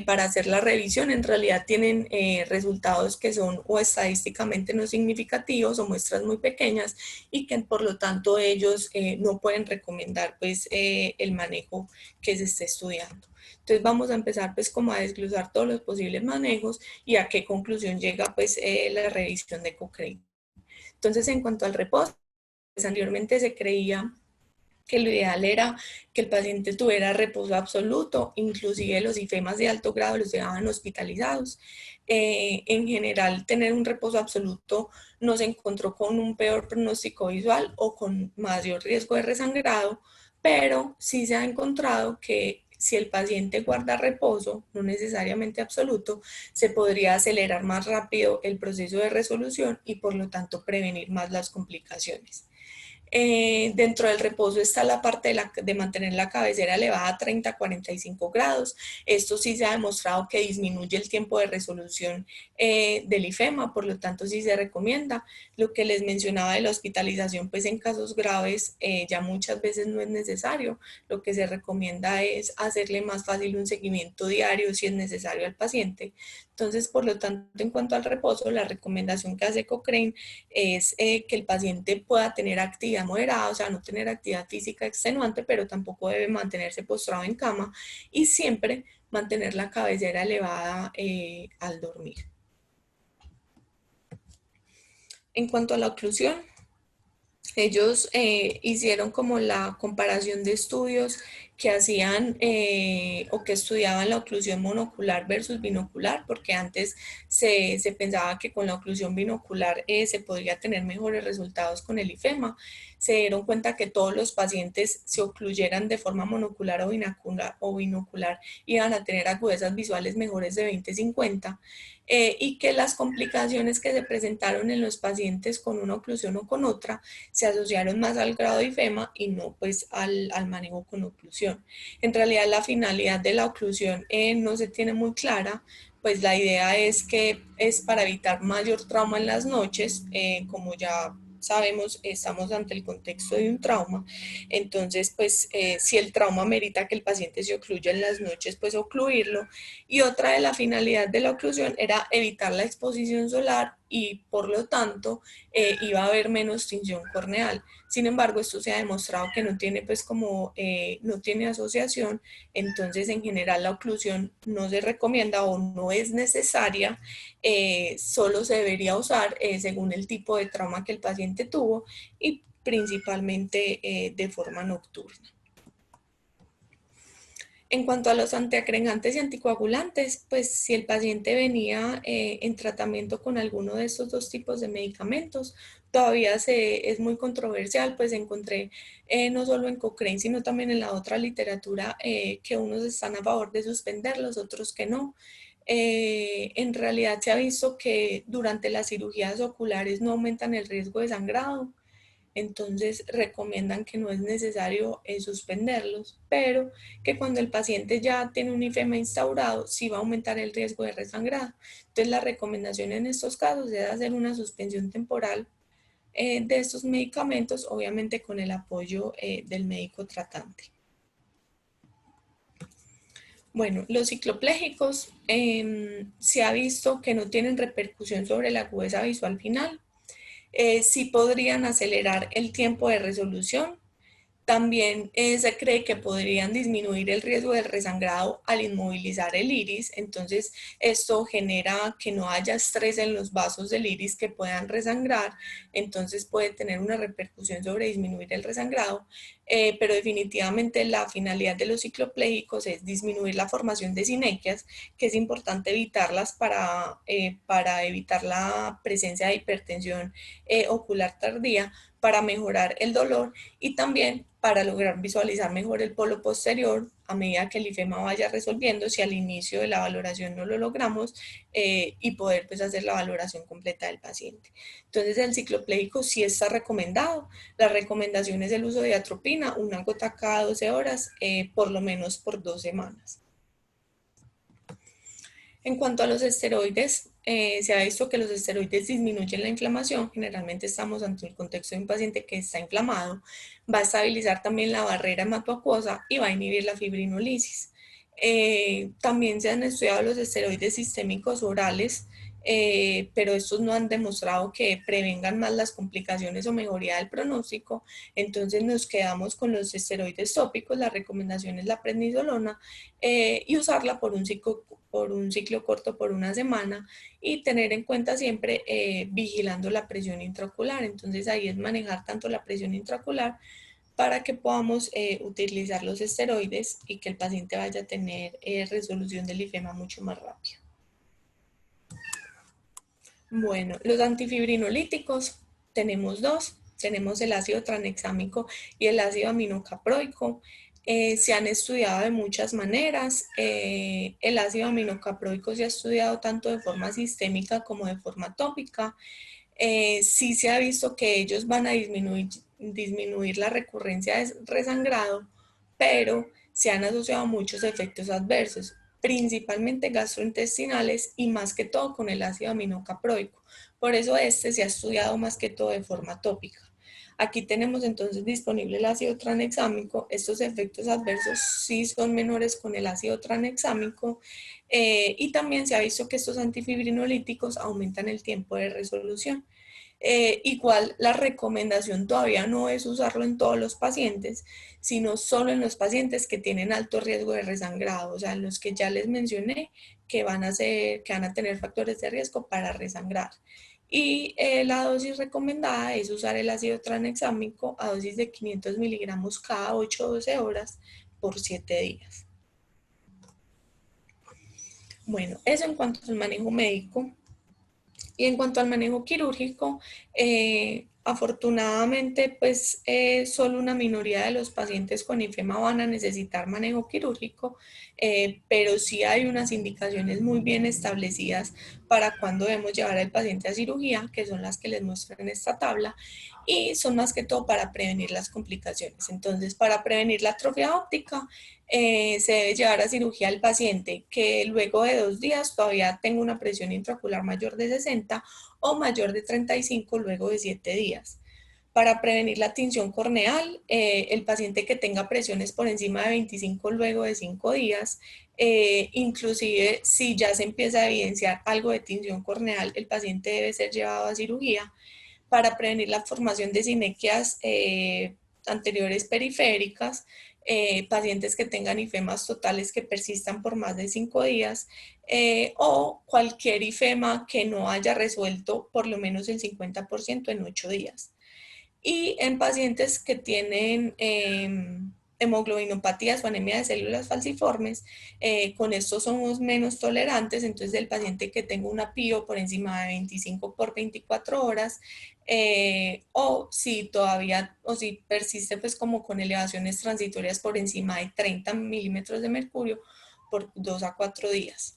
para hacer la revisión en realidad tienen resultados que son o estadísticamente no significativos o muestras muy pequeñas y que por lo tanto ellos no pueden recomendar pues el manejo que se esté estudiando. Entonces vamos a empezar pues como a desglosar todos los posibles manejos y a qué conclusión llega pues la revisión de Cochrane. Entonces en cuanto al reposo, pues anteriormente se creía que lo ideal era que el paciente tuviera reposo absoluto, inclusive los IFEMAS de alto grado los dejaban hospitalizados. En general, tener un reposo absoluto no se encontró con un peor pronóstico visual o con mayor riesgo de resangrado, pero sí se ha encontrado que si el paciente guarda reposo, no necesariamente absoluto, se podría acelerar más rápido el proceso de resolución y por lo tanto prevenir más las complicaciones. Dentro del reposo está la parte de mantener la cabecera elevada a 30-45 grados. Esto sí se ha demostrado que disminuye el tiempo de resolución del IFEMA, por lo tanto sí se recomienda. Lo que les mencionaba de la hospitalización, pues en casos graves ya muchas veces no es necesario. Lo que se recomienda es hacerle más fácil un seguimiento diario si es necesario al paciente. Entonces, por lo tanto, en cuanto al reposo, la recomendación que hace Cochrane es que el paciente pueda tener actividad sea moderada, o sea, no tener actividad física extenuante, pero tampoco debe mantenerse postrado en cama y siempre mantener la cabecera elevada al dormir. En cuanto a la oclusión, ellos hicieron como la comparación de estudios que hacían o que estudiaban la oclusión monocular versus binocular, porque antes se pensaba que con la oclusión binocular se podría tener mejores resultados con el IFEMA. Se dieron cuenta que todos los pacientes se ocluyeran de forma monocular o binocular iban a tener agudezas visuales mejores de 20-50. Y que las complicaciones que se presentaron en los pacientes con una oclusión o con otra se asociaron más al grado de IFEMA y no pues al manejo con oclusión. En realidad la finalidad de la oclusión no se tiene muy clara, pues la idea es que es para evitar mayor trauma en las noches, como ya sabemos, estamos ante el contexto de un trauma, entonces pues si el trauma merita que el paciente se ocluya en las noches, pues ocluirlo. Y otra de la finalidad de la oclusión era evitar la exposición solar y por lo tanto iba a haber menos tinción corneal. Sin embargo, esto se ha demostrado que no tiene pues como, no tiene asociación, entonces en general la oclusión no se recomienda o no es necesaria, solo se debería usar según el tipo de trauma que el paciente tuvo y principalmente de forma nocturna. En cuanto a los antiagregantes y anticoagulantes, pues si el paciente venía en tratamiento con alguno de estos dos tipos de medicamentos, todavía es muy controversial, pues encontré no solo en Cochrane, sino también en la otra literatura que unos están a favor de suspenderlos, otros que no. En realidad se ha visto que durante las cirugías oculares no aumentan el riesgo de sangrado, entonces recomiendan que no es necesario suspenderlos, pero que cuando el paciente ya tiene un IFEMA instaurado, sí va a aumentar el riesgo de resangrado. Entonces la recomendación en estos casos es hacer una suspensión temporal de estos medicamentos, obviamente con el apoyo del médico tratante. Bueno, los cicloplégicos se ha visto que no tienen repercusión sobre la agudeza visual final. Sí podrían acelerar el tiempo de resolución. También se cree que podrían disminuir el riesgo del resangrado al inmovilizar el iris, entonces esto genera que no haya estrés en los vasos del iris que puedan resangrar, entonces puede tener una repercusión sobre disminuir el resangrado, pero definitivamente la finalidad de los cicloplégicos es disminuir la formación de sinequias, que es importante evitarlas para evitar la presencia de hipertensión ocular tardía, para mejorar el dolor y también para lograr visualizar mejor el polo posterior a medida que el IFEMA vaya resolviendo, si al inicio de la valoración no lo logramos, y poder pues hacer la valoración completa del paciente. Entonces el cicloplégico sí está recomendado. La recomendación es el uso de atropina, una gota cada 12 horas, por lo menos por 2 semanas. En cuanto a los esteroides, se ha visto que los esteroides disminuyen la inflamación. Generalmente estamos ante el contexto de un paciente que está inflamado. Va a estabilizar también la barrera hematoacuosa y va a inhibir la fibrinolisis. También se han estudiado los esteroides sistémicos orales, pero estos no han demostrado que prevengan más las complicaciones o mejoría del pronóstico. Entonces nos quedamos con los esteroides tópicos. La recomendación es la prednisolona y usarla por un ciclo corto por una semana y tener en cuenta siempre vigilando la presión intraocular. Entonces ahí es manejar tanto la presión intraocular para que podamos utilizar los esteroides y que el paciente vaya a tener resolución del IFEMA mucho más rápido. Bueno, los antifibrinolíticos tenemos dos. Tenemos el ácido tranexámico y el ácido aminocaproico. Se han estudiado de muchas maneras. El ácido aminocaproico se ha estudiado tanto de forma sistémica como de forma tópica. Sí se ha visto que ellos van a disminuir la recurrencia de resangrado, pero se han asociado muchos efectos adversos, principalmente gastrointestinales y más que todo con el ácido aminocaproico. Por eso se ha estudiado más que todo de forma tópica. Aquí tenemos entonces disponible el ácido tranexámico. Estos efectos adversos sí son menores con el ácido tranexámico y también se ha visto que estos antifibrinolíticos aumentan el tiempo de resolución. Igual la recomendación todavía no es usarlo en todos los pacientes, sino solo en los pacientes que tienen alto riesgo de resangrado, o sea, los que ya les mencioné que van a tener factores de riesgo para resangrar. Y la dosis recomendada es usar el ácido tranexámico a dosis de 500 miligramos cada 8 o 12 horas por 7 días. Bueno, eso en cuanto al manejo médico. Y en cuanto al manejo quirúrgico, afortunadamente, pues solo una minoría de los pacientes con IFEMA van a necesitar manejo quirúrgico, pero sí hay unas indicaciones muy bien establecidas para cuando debemos llevar al paciente a cirugía, que son las que les muestro en esta tabla, y son más que todo para prevenir las complicaciones. Entonces, para prevenir la atrofia óptica, se debe llevar a cirugía al paciente que luego de 2 días todavía tenga una presión intraocular mayor de 60 o mayor de 35 luego de 7 días. Para prevenir la tinción corneal, el paciente que tenga presiones por encima de 25 luego de 5 días, inclusive si ya se empieza a evidenciar algo de tinción corneal, el paciente debe ser llevado a cirugía. Para prevenir la formación de sinequias anteriores periféricas, pacientes que tengan ifemas totales que persistan por más de 5 días o cualquier ifema que no haya resuelto por lo menos el 50% en 8 días. Y en pacientes que tienen hemoglobinopatías o anemia de células falciformes, con esto somos menos tolerantes, entonces el paciente que tenga una PIO por encima de 25 por 24 horas, o si todavía, o si persiste pues como con elevaciones transitorias por encima de 30 milímetros de mercurio por 2 a 4 días.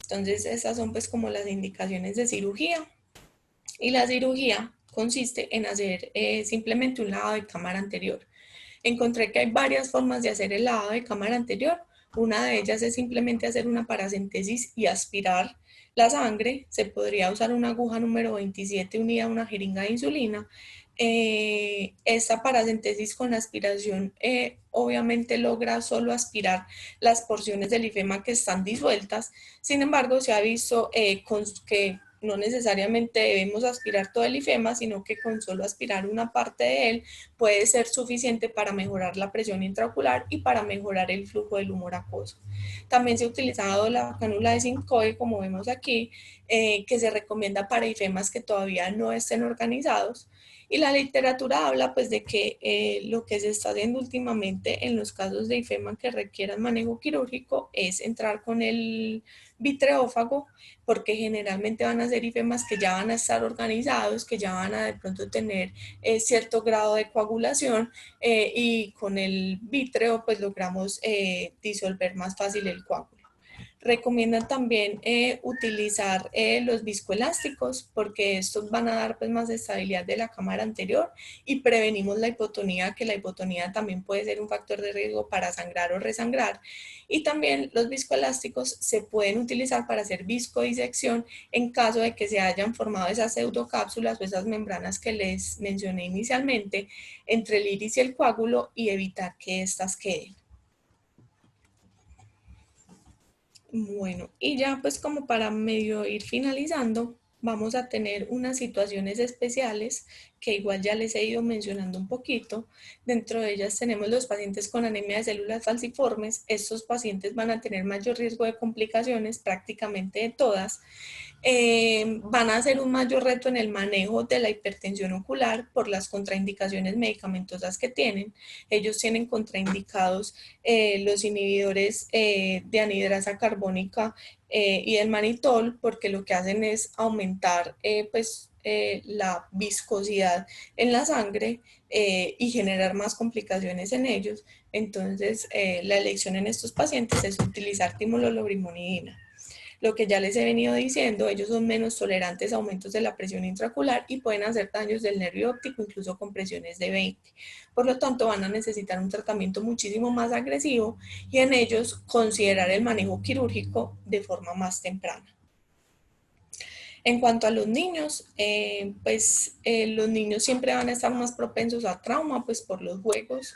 Entonces esas son pues como las indicaciones de cirugía. Y la cirugía consiste en hacer simplemente un lavado de cámara anterior. Encontré que hay varias formas de hacer el lavado de cámara anterior. Una de ellas es simplemente hacer una paracentesis y aspirar la sangre. Se podría usar una aguja número 27 unida a una jeringa de insulina. Esta paracentesis con aspiración obviamente logra solo aspirar las porciones del ifema que están disueltas. Sin embargo, se ha visto que no necesariamente debemos aspirar todo el ifema, sino que con solo aspirar una parte de él puede ser suficiente para mejorar la presión intraocular y para mejorar el flujo del humor acuoso. También se ha utilizado la cánula de Syncoe, como vemos aquí, que se recomienda para ifemas que todavía no estén organizados. Y la literatura habla pues de que lo que se está haciendo últimamente en los casos de ifema que requieran manejo quirúrgico es entrar con el vitreófago, porque generalmente van a ser ifemas que ya van a estar organizados, que ya van a de pronto tener cierto grado de coagulación y con el vítreo pues logramos disolver más fácil el coágulo. Recomiendan también utilizar los viscoelásticos porque estos van a dar pues más estabilidad de la cámara anterior y prevenimos la hipotonía, que la hipotonía también puede ser un factor de riesgo para sangrar o resangrar. Y también los viscoelásticos se pueden utilizar para hacer viscodisección en caso de que se hayan formado esas pseudocápsulas o esas membranas que les mencioné inicialmente entre el iris y el coágulo y evitar que éstas queden. Bueno, y ya pues como para medio ir finalizando, vamos a tener unas situaciones especiales que igual ya les he ido mencionando un poquito. Dentro de ellas tenemos los pacientes con anemia de células falciformes. Estos pacientes van a tener mayor riesgo de complicaciones, prácticamente de todas. Van a ser un mayor reto en el manejo de la hipertensión ocular por las contraindicaciones medicamentosas que tienen. Ellos tienen contraindicados los inhibidores de anhidrasa carbónica y del manitol, porque lo que hacen es aumentar la viscosidad en la sangre y generar más complicaciones en ellos. Entonces, la elección en estos pacientes es utilizar timololobrimonidina. Lo que ya les he venido diciendo, ellos son menos tolerantes a aumentos de la presión intraocular y pueden hacer daños del nervio óptico incluso con presiones de 20. Por lo tanto, van a necesitar un tratamiento muchísimo más agresivo y en ellos considerar el manejo quirúrgico de forma más temprana. En cuanto a los niños, los niños siempre van a estar más propensos a trauma pues por los juegos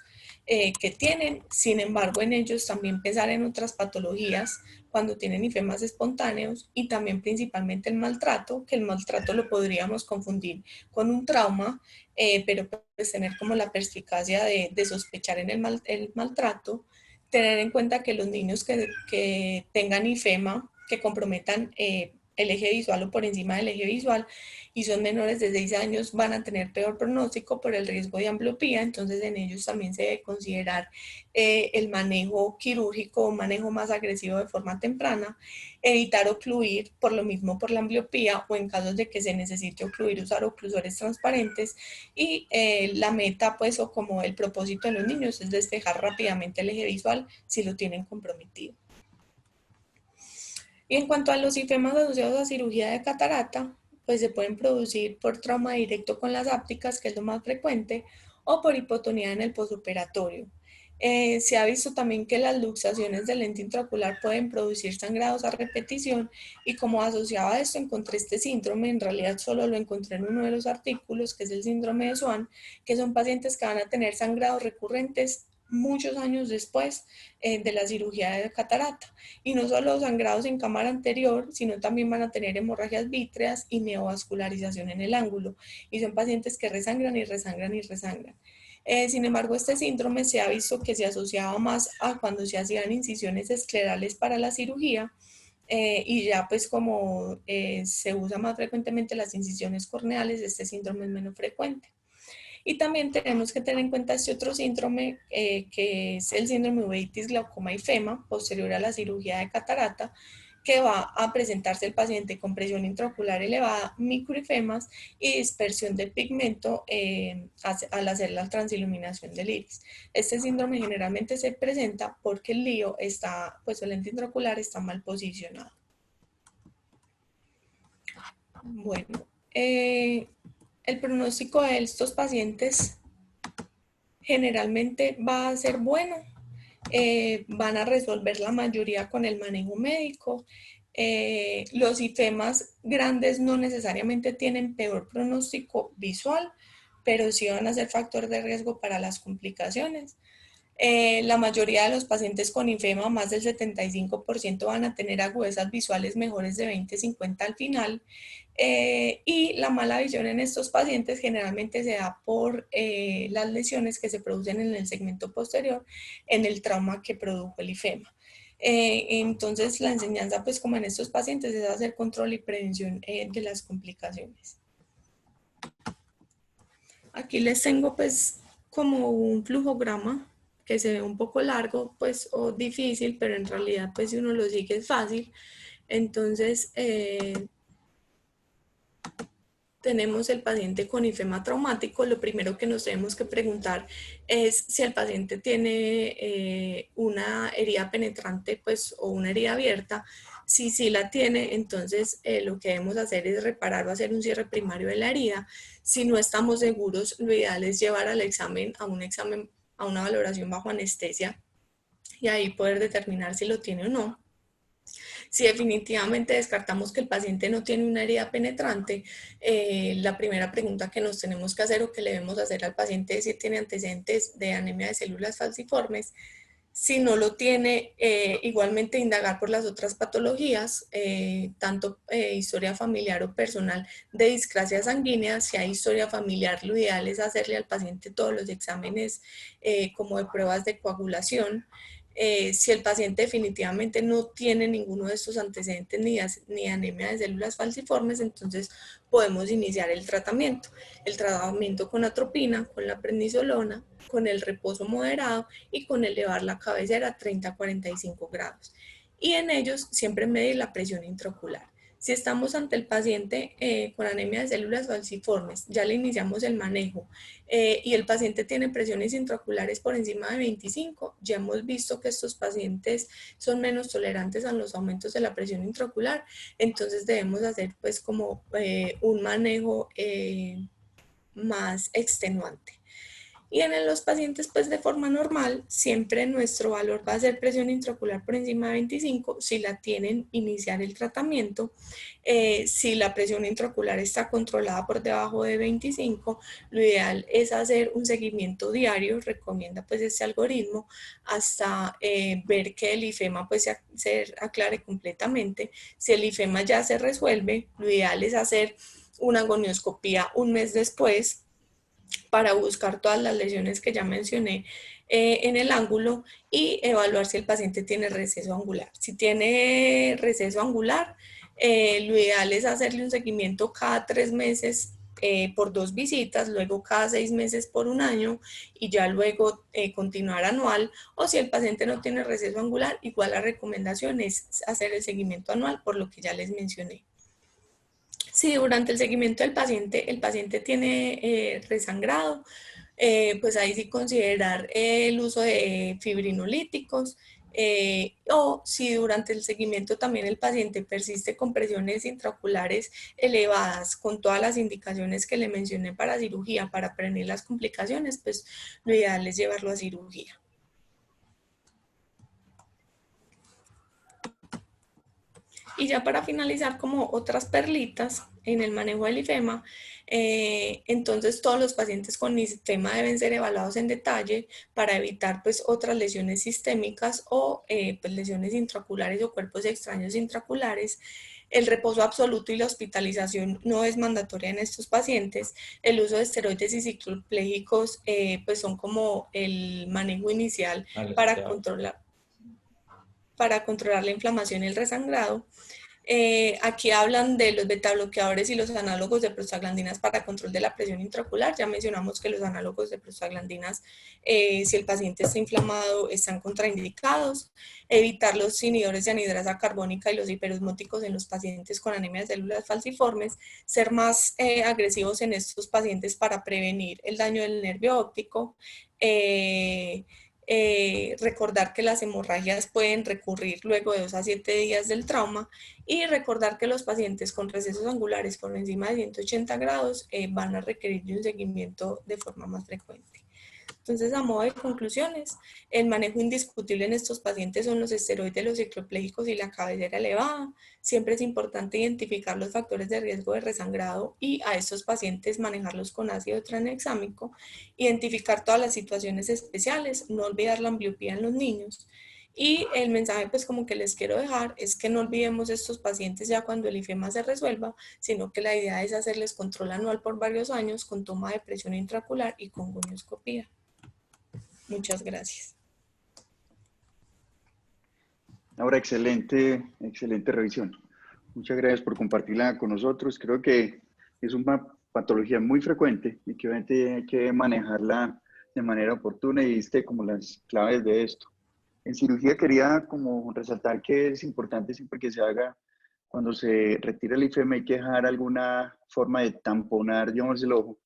que tienen. Sin embargo, en ellos también pensar en otras patologías cuando tienen ifemas espontáneos y también principalmente el maltrato, que el maltrato lo podríamos confundir con un trauma, pero pues tener como la perspicacia de sospechar en el maltrato, tener en cuenta que los niños que tengan ifema, que comprometan el eje visual o por encima del eje visual y son menores de 6 años van a tener peor pronóstico por el riesgo de ambliopía, entonces en ellos también se debe considerar el manejo quirúrgico o manejo más agresivo de forma temprana, evitar ocluir por lo mismo por la ambliopía o en casos de que se necesite ocluir usar oclusores transparentes y la meta pues o como el propósito de los niños es despejar rápidamente el eje visual si lo tienen comprometido. Y en cuanto a los ifemas asociados a cirugía de catarata, pues se pueden producir por trauma directo con las ápticas, que es lo más frecuente, o por hipotonía en el postoperatorio. Se ha visto también que las luxaciones del lente intraocular pueden producir sangrados a repetición y como asociado a esto encontré este síndrome, en realidad solo lo encontré en uno de los artículos, que es el síndrome de Swan, que son pacientes que van a tener sangrados recurrentes muchos años después de la cirugía de catarata. Y no solo sangrados en cámara anterior, sino también van a tener hemorragias vítreas y neovascularización en el ángulo. Y son pacientes que resangran y resangran y resangran. Sin embargo, este síndrome se ha visto que se asociaba más a cuando se hacían incisiones esclerales para la cirugía y ya pues como se usa más frecuentemente las incisiones corneales, este síndrome es menos frecuente. Y también tenemos que tener en cuenta este otro síndrome, que es el síndrome uveitis glaucoma ifema, posterior a la cirugía de catarata, que va a presentarse el paciente con presión intraocular elevada, microifemas y dispersión de pigmento al hacer la transiluminación del iris. Este síndrome generalmente se presenta porque el lío está, pues el lente intraocular está mal posicionado. Bueno, el pronóstico de estos pacientes generalmente va a ser bueno, van a resolver la mayoría con el manejo médico. Los ifemas grandes no necesariamente tienen peor pronóstico visual, pero sí van a ser factor de riesgo para las complicaciones. La mayoría de los pacientes con ifema, más del 75%, van a tener agudezas visuales mejores de 20-50 al final. Y la mala visión en estos pacientes generalmente se da por las lesiones que se producen en el segmento posterior en el trauma que produjo el ifema. Entonces la enseñanza pues como en estos pacientes es hacer control y prevención de las complicaciones. Aquí les tengo pues como un flujograma que se ve un poco largo pues o difícil, pero en realidad pues si uno lo sigue es fácil. Entonces tenemos el paciente con ifema traumático. Lo primero que nos tenemos que preguntar es si el paciente tiene una herida penetrante pues, o una herida abierta. Si sí la tiene, entonces lo que debemos hacer es reparar o hacer un cierre primario de la herida. Si no estamos seguros, lo ideal es llevar al examen, a una valoración bajo anestesia y ahí poder determinar si lo tiene o no. Si definitivamente descartamos que el paciente no tiene una herida penetrante, la primera pregunta que nos tenemos que hacer o que le debemos hacer al paciente es si tiene antecedentes de anemia de células falciformes. Si no lo tiene, igualmente indagar por las otras patologías, tanto historia familiar o personal de discrasia sanguínea. Si hay historia familiar, lo ideal es hacerle al paciente todos los exámenes como de pruebas de coagulación. Si el paciente definitivamente no tiene ninguno de estos antecedentes ni anemia de células falciformes, entonces podemos iniciar el tratamiento. El tratamiento con atropina, con la prednisolona, con el reposo moderado y con elevar la cabecera a 30-45 grados. Y en ellos siempre medir la presión intraocular. Si estamos ante el paciente con anemia de células falciformes, ya le iniciamos el manejo y el paciente tiene presiones intraoculares por encima de 25, ya hemos visto que estos pacientes son menos tolerantes a los aumentos de la presión intraocular, entonces debemos hacer pues como un manejo más extenuante. Y en los pacientes pues de forma normal, siempre nuestro valor va a ser presión intraocular por encima de 25. Si la tienen, iniciar el tratamiento. Si la presión intraocular está controlada por debajo de 25, lo ideal es hacer un seguimiento diario, recomienda pues este algoritmo, hasta ver que el ifema pues se aclare completamente. Si el ifema ya se resuelve, lo ideal es hacer una gonioscopía un mes después para buscar todas las lesiones que ya mencioné en el ángulo y evaluar si el paciente tiene receso angular. Si tiene receso angular, lo ideal es hacerle un seguimiento cada 3 meses por 2 visitas, luego cada 6 meses por un año y ya luego continuar anual. O si el paciente no tiene receso angular, igual la recomendación es hacer el seguimiento anual por lo que ya les mencioné. Si durante el seguimiento del paciente el paciente tiene resangrado, pues ahí sí considerar el uso de fibrinolíticos, o si durante el seguimiento también el paciente persiste con presiones intraoculares elevadas, con todas las indicaciones que le mencioné para cirugía, para prevenir las complicaciones, pues lo ideal es llevarlo a cirugía. Y ya para finalizar, como otras perlitas en el manejo del ifema, entonces todos los pacientes con ifema deben ser evaluados en detalle para evitar pues otras lesiones sistémicas o pues, lesiones intraoculares o cuerpos extraños intraoculares. El reposo absoluto y la hospitalización no es mandatoria en estos pacientes. El uso de esteroides y cicloplégicos pues son como el manejo inicial para controlar la inflamación y el resangrado. Aquí hablan de los betabloqueadores y los análogos de prostaglandinas para control de la presión intraocular. Ya mencionamos que los análogos de prostaglandinas, si el paciente está inflamado, están contraindicados. Evitar los inhibidores de anhidrasa carbónica y los hiperosmóticos en los pacientes con anemia de células falciformes. Ser más agresivos en estos pacientes para prevenir el daño del nervio óptico. Recordar que las hemorragias pueden recurrir luego de 2 a 7 días del trauma y recordar que los pacientes con recesos angulares por encima de 180 grados van a requerir de un seguimiento de forma más frecuente. Entonces, a modo de conclusiones, el manejo indiscutible en estos pacientes son los esteroides, los cicloplégicos y la cabecera elevada. Siempre es importante identificar los factores de riesgo de resangrado y a estos pacientes manejarlos con ácido tranexámico, identificar todas las situaciones especiales, no olvidar la ambliopía en los niños. Y el mensaje pues como que les quiero dejar es que no olvidemos estos pacientes ya cuando el ifema se resuelva, sino que la idea es hacerles control anual por varios años con toma de presión intraocular y con gonioscopía. Muchas gracias. Ahora, excelente revisión. Muchas gracias por compartirla con nosotros. Creo que es una patología muy frecuente y que obviamente hay que manejarla de manera oportuna y diste como las claves de esto. En cirugía quería como resaltar que es importante siempre que se haga, cuando se retira el ifema hay que dejar alguna forma de tamponar, digamos, el ojo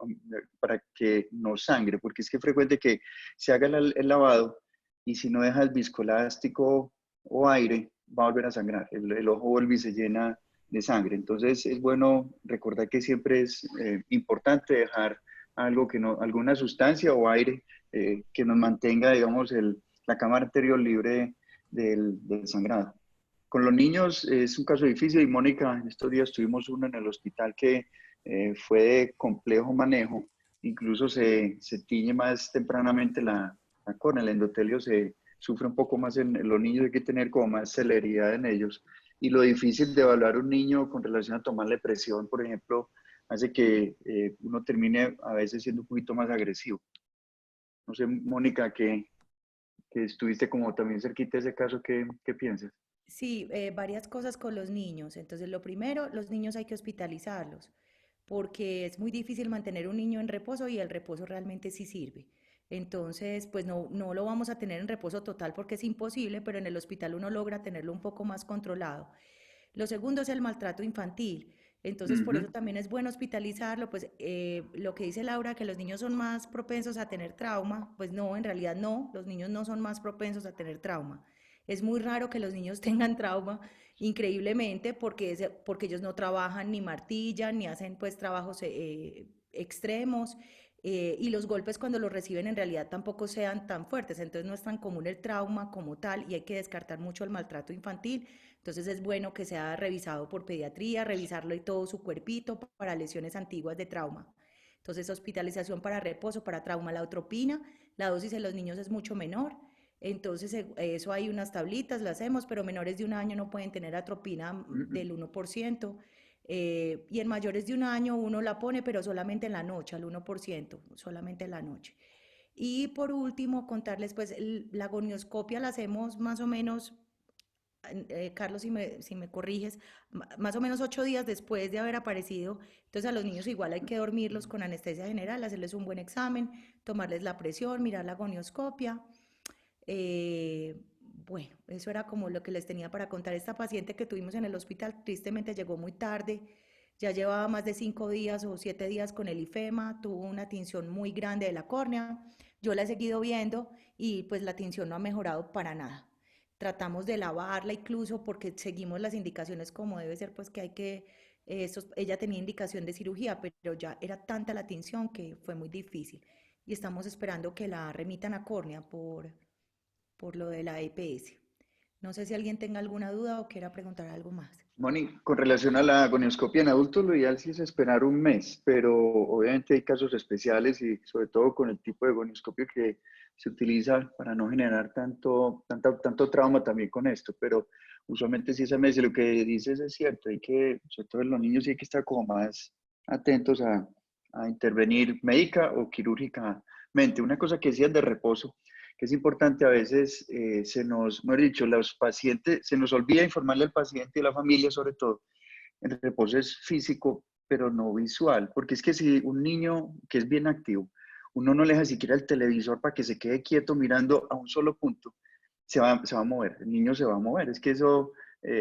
para que no sangre, porque es que es frecuente que se haga el lavado y si no deja el viscoelástico o aire, va a volver a sangrar. El ojo vuelve y se llena de sangre. Entonces es bueno recordar que siempre es importante dejar algo que no, alguna sustancia o aire que nos mantenga, digamos, la cámara anterior libre del sangrado. Con los niños es un caso difícil y Mónica, en estos días tuvimos uno en el hospital que fue de complejo manejo, incluso se tiñe más tempranamente la córnea, el endotelio se sufre un poco más en los niños, hay que tener como más celeridad en ellos. Y lo difícil de evaluar un niño con relación a tomarle presión, por ejemplo, hace que uno termine a veces siendo un poquito más agresivo. No sé, Mónica, que estuviste como también cerquita de ese caso, ¿qué piensas? Sí, varias cosas con los niños. Entonces, lo primero, los niños hay que hospitalizarlos, porque es muy difícil mantener un niño en reposo y el reposo realmente sí sirve. Entonces, pues no lo vamos a tener en reposo total porque es imposible, pero en el hospital uno logra tenerlo un poco más controlado. Lo segundo es el maltrato infantil. Entonces, por eso Ujú. también es bueno hospitalizarlo. Pues lo que dice Laura, que los niños son más propensos a tener trauma, pues no, en realidad no, los niños no son más propensos a tener trauma. Es muy raro que los niños tengan trauma, increíblemente, porque ellos no trabajan ni martillan, ni hacen pues trabajos extremos. y los golpes cuando los reciben en realidad tampoco sean tan fuertes, entonces no es tan común el trauma como tal y hay que descartar mucho el maltrato infantil, entonces es bueno que sea revisado por pediatría, revisarlo y todo su cuerpito para lesiones antiguas de trauma. Entonces hospitalización para reposo, para trauma, la atropina, la dosis en los niños es mucho menor, entonces eso hay unas tablitas, lo hacemos, pero menores de 1 año no pueden tener atropina del 1%. Y en mayores de 1 año uno la pone, pero solamente en la noche, al 1%, solamente en la noche. Y por último, contarles, pues la gonioscopia la hacemos más o menos, Carlos, si me corriges, más o menos 8 días después de haber aparecido. Entonces a los niños igual hay que dormirlos con anestesia general, hacerles un buen examen, tomarles la presión, mirar la gonioscopia. Bueno, eso era como lo que les tenía para contar. Esta paciente que tuvimos en el hospital tristemente llegó muy tarde, ya llevaba más de 5 días o 7 días con el ifema, tuvo una tinción muy grande de la córnea. Yo la he seguido viendo y pues la tinción no ha mejorado para nada. Tratamos de lavarla incluso porque seguimos las indicaciones como debe ser, pues que hay que, ella tenía indicación de cirugía, pero ya era tanta la tinción que fue muy difícil. Y estamos esperando que la remitan a córnea por lo de la EPS. No sé si alguien tenga alguna duda o quiera preguntar algo más. Moni, con relación a la gonioscopia en adultos, lo ideal sí es esperar un mes, pero obviamente hay casos especiales y sobre todo con el tipo de gonioscopio que se utiliza para no generar tanto trauma también con esto, pero usualmente sí es a mes y lo que dices es cierto, hay que, sobre todo en los niños, sí hay que estar como más atentos a intervenir médica o quirúrgicamente. Una cosa que decías de reposo, que es importante a veces, mejor dicho, los pacientes, se nos olvida informarle al paciente y a la familia sobre todo, el reposo es físico, pero no visual, porque es que si un niño que es bien activo, uno no le deja siquiera el televisor para que se quede quieto mirando a un solo punto, se va a mover, el niño se va a mover, es que eso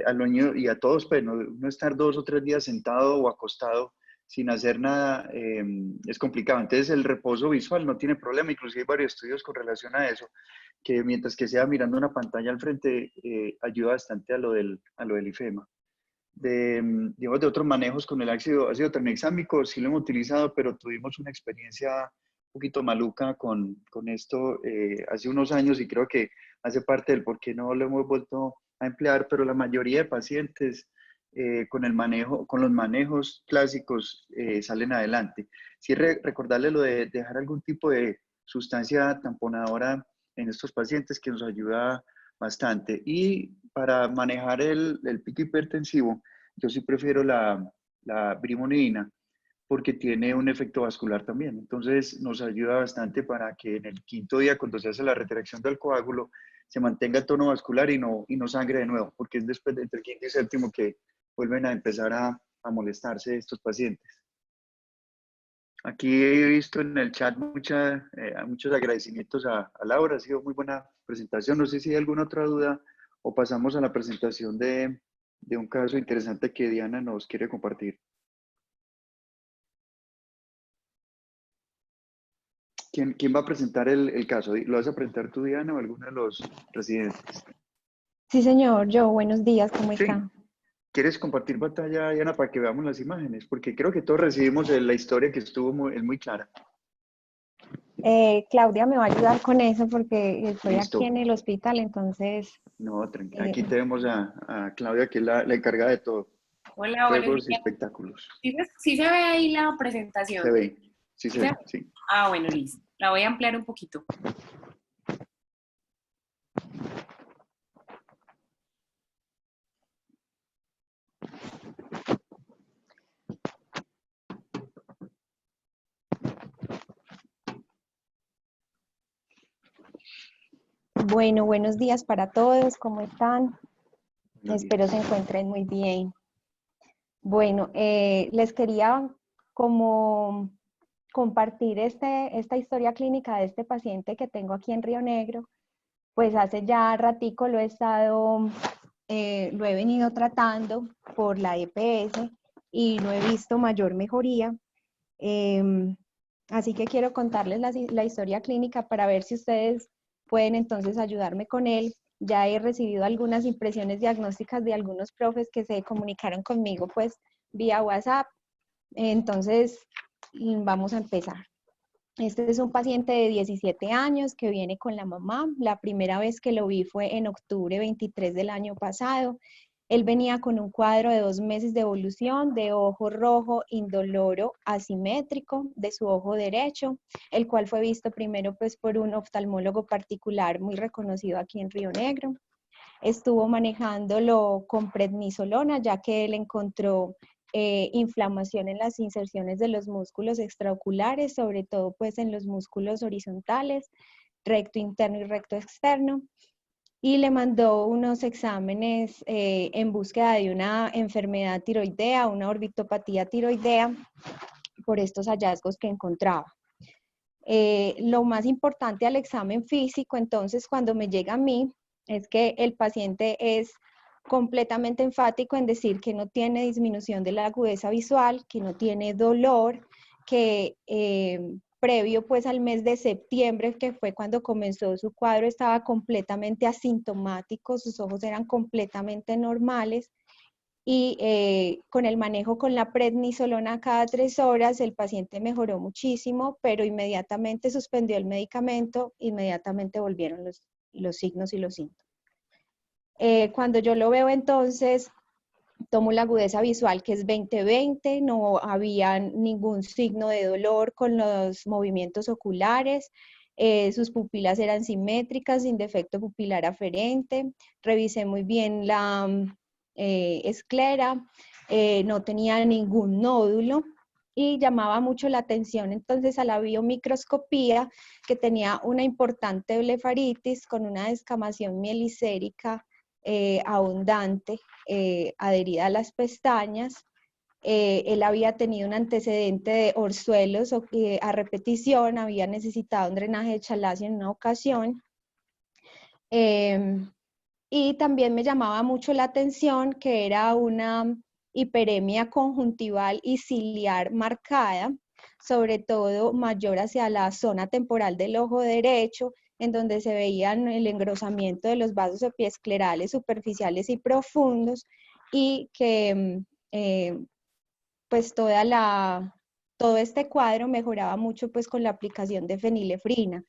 a los niños y a todos, pues no estar 2 o 3 días sentado o acostado sin hacer nada es complicado. Entonces el reposo visual no tiene problema, inclusive hay varios estudios con relación a eso, que mientras que sea mirando una pantalla al frente ayuda bastante a lo del ifema. Digamos, de otros manejos con el ácido tranexámico, sí lo hemos utilizado, pero tuvimos una experiencia un poquito maluca con esto hace unos años y creo que hace parte del por qué no lo hemos vuelto a emplear, pero la mayoría de pacientes con los manejos clásicos salen adelante. Sí, recordarle lo de dejar algún tipo de sustancia tamponadora en estos pacientes que nos ayuda bastante. Y para manejar el pico hipertensivo, yo sí prefiero la brimonidina porque tiene un efecto vascular también. Entonces nos ayuda bastante para que en el 5.º día, cuando se hace la retracción del coágulo, se mantenga el tono vascular y no sangre de nuevo, porque es después de entre el 5.º y 7.º que vuelven a empezar a molestarse estos pacientes. Aquí he visto en el chat muchos agradecimientos a Laura, ha sido muy buena presentación. No sé si hay alguna otra duda o pasamos a la presentación de un caso interesante que Diana nos quiere compartir. ¿Quién va a presentar el caso? ¿Lo vas a presentar tú, Diana, o alguno de los residentes? Sí, señor. Yo, buenos días, ¿cómo Sí. está? ¿Quieres compartir pantalla, Diana, para que veamos las imágenes? Porque creo que todos recibimos la historia que es muy clara. Claudia me va a ayudar con eso porque estoy Listo. aquí en el hospital, entonces... No, tranquila. Aquí tenemos a Claudia, que es la encargada de todo. Hola, buenos Juegos y días. espectáculos. ¿Sí se ve ahí la presentación? Se ve. Sí, ¿Sí se ve, sí. Ah, bueno, listo. La voy a ampliar un poquito. Bueno, buenos días para todos, ¿cómo están? Buenos Espero días. se encuentren muy bien. Bueno, les quería como compartir esta historia clínica de este paciente que tengo aquí en Río Negro. Pues hace ya ratico lo he venido tratando por la EPS y no he visto mayor mejoría. Así que quiero contarles la historia clínica para ver si ustedes pueden entonces ayudarme con él. Ya he recibido algunas impresiones diagnósticas de algunos profes que se comunicaron conmigo pues vía WhatsApp. Entonces, vamos a empezar. Este es un paciente de 17 años que viene con la mamá. La primera vez que lo vi fue en octubre 23 del año pasado. Él venía con un cuadro de 2 meses de evolución de ojo rojo indoloro asimétrico de su ojo derecho, el cual fue visto primero pues por un oftalmólogo particular muy reconocido aquí en Río Negro. Estuvo manejándolo con prednisolona, ya que él encontró inflamación en las inserciones de los músculos extraoculares, sobre todo pues en los músculos horizontales, recto interno y recto externo, y le mandó unos exámenes en búsqueda de una enfermedad tiroidea, una orbitopatía tiroidea, por estos hallazgos que encontraba. Lo más importante al examen físico, entonces, cuando me llega a mí, es que el paciente es completamente enfático en decir que no tiene disminución de la agudeza visual, que no tiene dolor, que previo pues al mes de septiembre, que fue cuando comenzó su cuadro, estaba completamente asintomático, sus ojos eran completamente normales, y con el manejo con la prednisolona cada 3 horas, el paciente mejoró muchísimo, pero inmediatamente suspendió el medicamento, inmediatamente volvieron los signos y los síntomas. Cuando yo lo veo entonces, tomo la agudeza visual que es 20/20, no había ningún signo de dolor con los movimientos oculares, sus pupilas eran simétricas, sin defecto pupilar aferente, revisé muy bien la esclera, no tenía ningún nódulo y llamaba mucho la atención entonces a la biomicroscopía que tenía una importante blefaritis con una descamación mielicérica abundante, adherida a las pestañas. Él había tenido un antecedente de orzuelos a repetición, había necesitado un drenaje de chalacio en una ocasión. Y también me llamaba mucho la atención que era una hiperemia conjuntival y ciliar marcada, sobre todo mayor hacia la zona temporal del ojo derecho, en donde se veían el engrosamiento de los vasos epiesclerales superficiales y profundos, y que pues todo este cuadro mejoraba mucho pues con la aplicación de fenilefrina.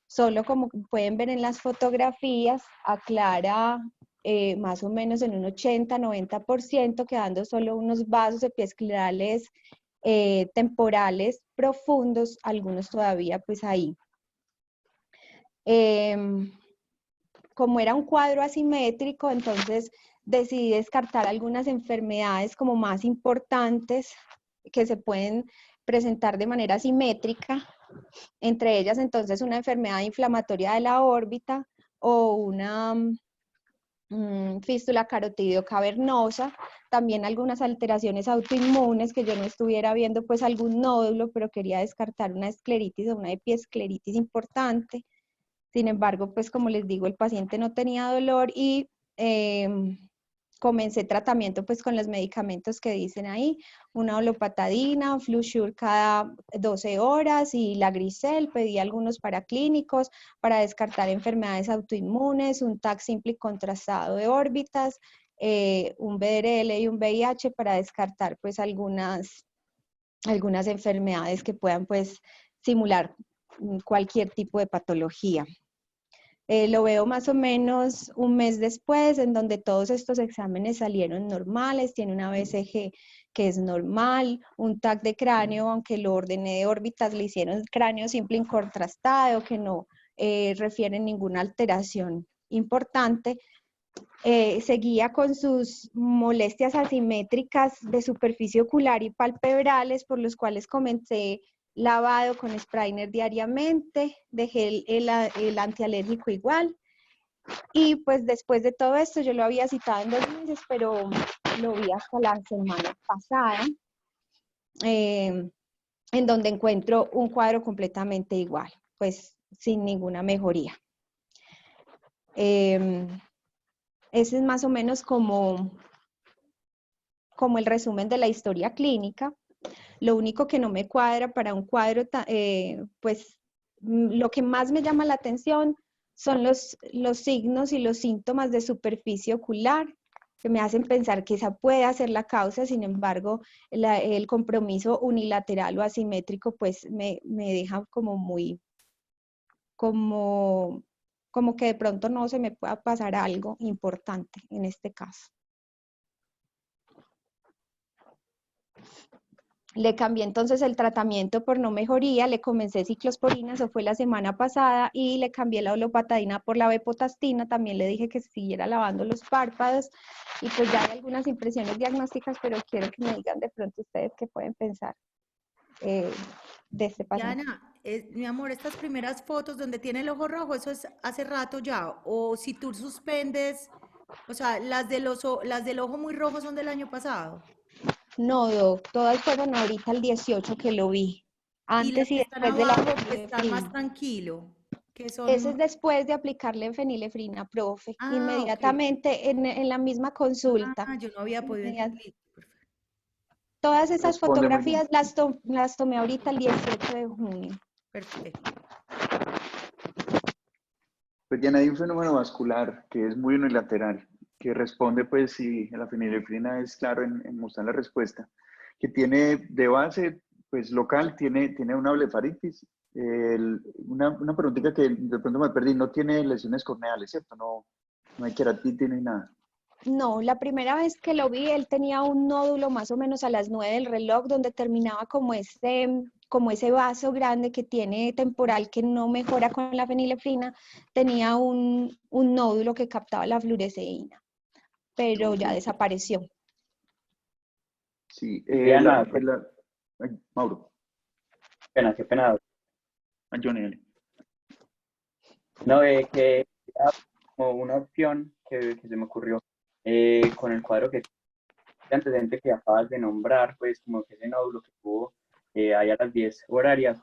Solo como pueden ver en las fotografías, aclara más o menos en un 80-90%, quedando solo unos vasos epiesclerales temporales profundos, algunos todavía pues ahí. Como era un cuadro asimétrico, entonces decidí descartar algunas enfermedades como más importantes que se pueden presentar de manera simétrica, entre ellas entonces una enfermedad inflamatoria de la órbita o una fístula carotidio cavernosa, también algunas alteraciones autoinmunes, que yo no estuviera viendo pues algún nódulo, pero quería descartar una escleritis o una epiescleritis importante. Sin embargo, pues como les digo, el paciente no tenía dolor y comencé tratamiento pues con los medicamentos que dicen ahí, una olopatadina, Flusure cada 12 horas y la Grisel. Pedí algunos paraclínicos para descartar enfermedades autoinmunes, un TAC simple y contrastado de órbitas, un BRL y un VIH para descartar pues algunas enfermedades que puedan pues simular cualquier tipo de patología. Lo veo más o menos un mes después, en donde todos estos exámenes salieron normales, tiene una BCG que es normal, un TAC de cráneo, aunque lo ordené de órbitas, le hicieron cráneo simple incontrastado, que no refiere ninguna alteración importante. Seguía con sus molestias asimétricas de superficie ocular y palpebrales, por los cuales comencé lavado con Sprainer diariamente, dejé el antialérgico igual, y pues después de todo esto yo lo había citado en 2 meses, pero lo vi hasta la semana pasada, en donde encuentro un cuadro completamente igual, pues sin ninguna mejoría. Ese es más o menos como el resumen de la historia clínica. Lo único que no me cuadra para un cuadro, pues lo que más me llama la atención son los signos y los síntomas de superficie ocular. que me hacen pensar que esa puede ser la causa. Sin embargo, el compromiso unilateral o asimétrico pues me deja como muy, como, como que de pronto no se me pueda pasar algo importante en este caso. Le cambié entonces el tratamiento por no mejoría, le comencé ciclosporina, eso fue la semana pasada, y le cambié la olopatadina por la bepotastina. También le dije que siguiera lavando los párpados, y pues ya hay algunas impresiones diagnósticas, pero quiero que me digan de pronto ustedes qué pueden pensar de este paciente. Diana, mi amor, estas primeras fotos donde tiene el ojo rojo, eso es hace rato ya. O si tú suspendes, o sea, las del ojo muy rojo son del año pasado. No, Doc, todas fueron ahorita el 18 que lo vi, Y las antes y que están después de la abajo, que están más fenilefrina. tranquilo, que Ese son... es después de aplicarle fenilefrina, profe, Ah, ok. inmediatamente en la misma consulta. Ah, yo no había podido entender. Todas esas Responde muy bien. fotografías las tomé ahorita el 18 de junio. Perfecto. Pues ya hay un fenómeno vascular que es muy unilateral, que responde, pues, si la fenilefrina es claro en mostrar la respuesta, que tiene de base, pues, local, tiene una blefaritis. Una preguntita que de pronto me perdí, no tiene lesiones corneales, ¿cierto? No hay queratitis ni nada. No, la primera vez que lo vi, él tenía un nódulo más o menos a las 9 del reloj, donde terminaba como ese vaso grande que tiene temporal que no mejora con la fenilefrina. Tenía un nódulo que captaba la fluoresceína, pero Ok. ya desapareció. Sí, Diana, ay, Mauro, qué pena. Johnny, dale. No, que era como una opción que se me ocurrió con el cuadro que antecedente que acabas de nombrar, pues como que ese nódulo que tuvo ahí a las 10 horarias,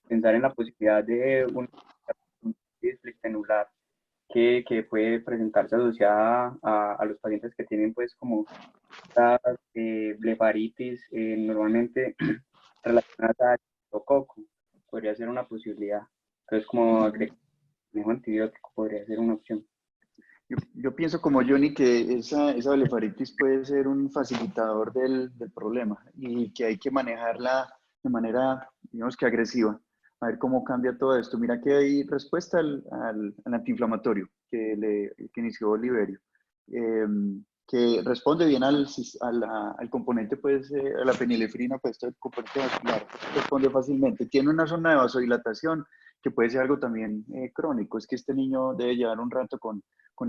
pensar en la posibilidad de un plictenular que puede presentarse asociada a los pacientes que tienen pues como esta blefaritis normalmente relacionadas a coco, podría ser una posibilidad. Entonces como agregar un antibiótico podría ser una opción. Yo pienso como Johnny que esa blefaritis puede ser un facilitador del problema y que hay que manejarla de manera, digamos que agresiva. A ver cómo cambia todo esto. Mira que hay respuesta al antiinflamatorio que inició Oliverio, que responde bien al componente, pues, a la fenilefrina, pues, este componente vascular, responde fácilmente. Tiene una zona de vasodilatación que puede ser algo también crónico. Es que este niño debe llevar un rato con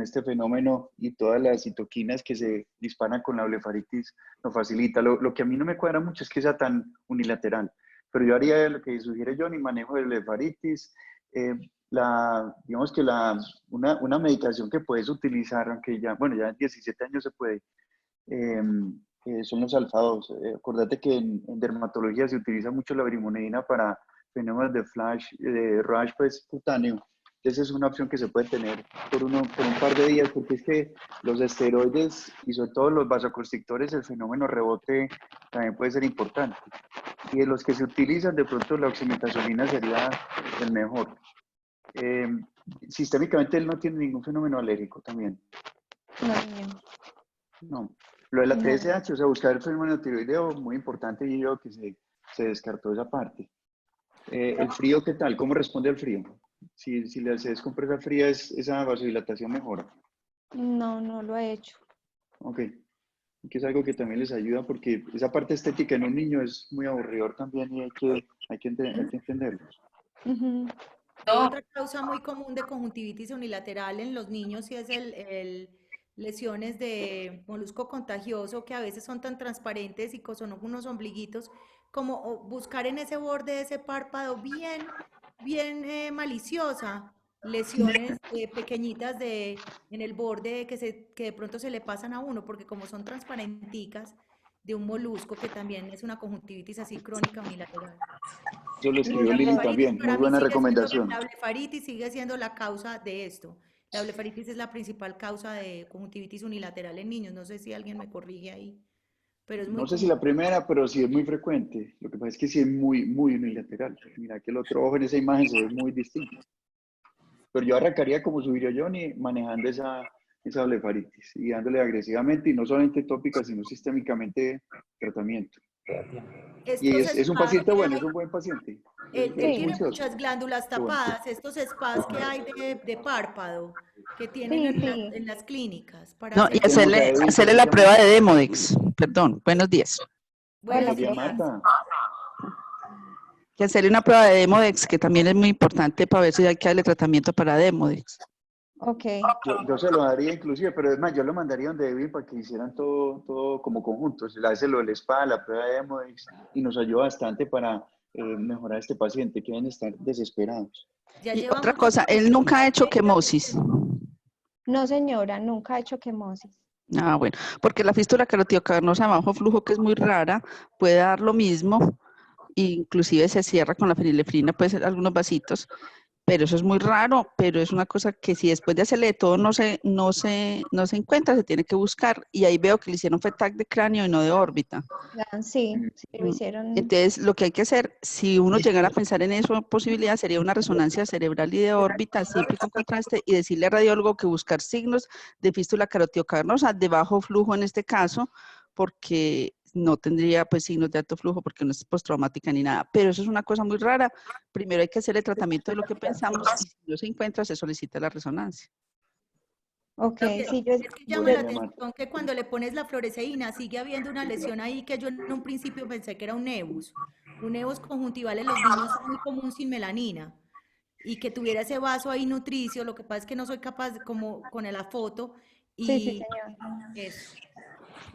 este fenómeno y todas las citoquinas que se disparan con la blefaritis lo facilita. Lo que a mí no me cuadra mucho es que sea tan unilateral, pero yo haría lo que sugiere Johnny, manejo de blefaritis, digamos que una medicación que puedes utilizar, aunque ya, bueno, ya en 17 años se puede, son los alfa-2. Acordate que en dermatología se utiliza mucho la brimonidina para fenómenos de flash, de rash pues, cutáneo. Esa es una opción que se puede tener por un par de días, porque es que los esteroides y sobre todo los vasoconstrictores, el fenómeno rebote también puede ser importante. Y de los que se utilizan, de pronto la oximetazolina sería el mejor. Sistémicamente él no tiene ningún fenómeno alérgico también. No. Lo de la TSH, o sea, buscar el fenómeno tiroideo, muy importante, y yo que se descartó esa parte. El frío, ¿qué tal? ¿Cómo responde al frío? Si le haces compresa fría, esa vasodilatación mejora. No, no lo he hecho. Ok. Que es algo que también les ayuda porque esa parte estética en un niño es muy aburridor también y hay que entenderlo. Otra causa muy común de conjuntivitis unilateral en los niños sí es el lesiones de molusco contagioso que a veces son tan transparentes y son unos ombliguitos como buscar en ese borde de ese párpado bien maliciosa, lesiones pequeñitas en el borde que de pronto se le pasan a uno porque como son transparenticas de un molusco que también es una conjuntivitis así crónica unilateral. Eso lo escribió La Lili blefaritis también, muy para mí buena sigue siendo, recomendación. la blefaritis sigue siendo la causa de esto. La blefaritis es la principal causa de conjuntivitis unilateral en niños. No sé si alguien me corrige ahí, pero es muy No sé si la común. primera, pero sí es muy frecuente. Lo que pasa es que sí es muy, muy unilateral. Mira que el otro ojo en esa imagen se ve muy distinto. Pero yo arrancaría como subiría Johnny, manejando esa blefaritis y dándole agresivamente, y no solamente tópica, sino sistémicamente tratamiento. Y Estos es un spas paciente que bueno, es hay, un buen paciente. él Es Sí, tiene juicioso. muchas glándulas Qué bueno. tapadas, estos spas que hay de párpado que tienen sí, sí. en las clínicas para No, y hacer. Tenemos a Edwin hacerle la prueba precisamente. de Demodex. Perdón, buenos días. Buenos Buenos Buenos días, días. días. Marta. Que hacerle una prueba de Demodex, que también es muy importante para ver si hay que darle tratamiento para Demodex. Ok. Yo se lo daría inclusive, pero es más, yo lo mandaría donde Edwin para que hicieran todo como conjunto. Se le hace lo del spa, la prueba de Demodex, y nos ayuda bastante para mejorar a este paciente, que deben estar desesperados. Ya Y lleva otra mucho cosa, tiempo él con nunca ha hecho fiebre. quemosis. No, señora, nunca ha hecho quemosis. Ah, bueno, porque la fístula carotidocavernosa de bajo flujo, que es muy rara, puede dar lo mismo, inclusive se cierra con la fenilefrina, puede ser algunos vasitos, pero eso es muy raro, pero es una cosa que si después de hacerle de todo no se encuentra, se tiene que buscar, y ahí veo que le hicieron fue TAC de cráneo y no de órbita. Sí, sí, lo Mm, hicieron. Entonces, lo que hay que hacer, si uno llegara a pensar en eso, posibilidad sería una resonancia cerebral y de órbita, siempre con contraste, y decirle al radiólogo que buscar signos de fístula carotidocavernosa, de bajo flujo en este caso, porque no tendría pues signos de alto flujo, porque no es postraumática ni nada. Pero eso es una cosa muy rara. Primero hay que hacer el tratamiento de lo que pensamos, y si no se encuentra, se solicita la resonancia. Ok, Es que, sí, es que llama Buen la día, Marta. atención que cuando le pones la fluoresceína sigue habiendo una lesión ahí que yo en un principio pensé que era un nevus. Un nevus conjuntival en los niños es muy común sin melanina. Y que tuviera ese vaso ahí nutricio, lo que pasa es que no soy capaz, como con la foto, sí, sí, y señor. eso.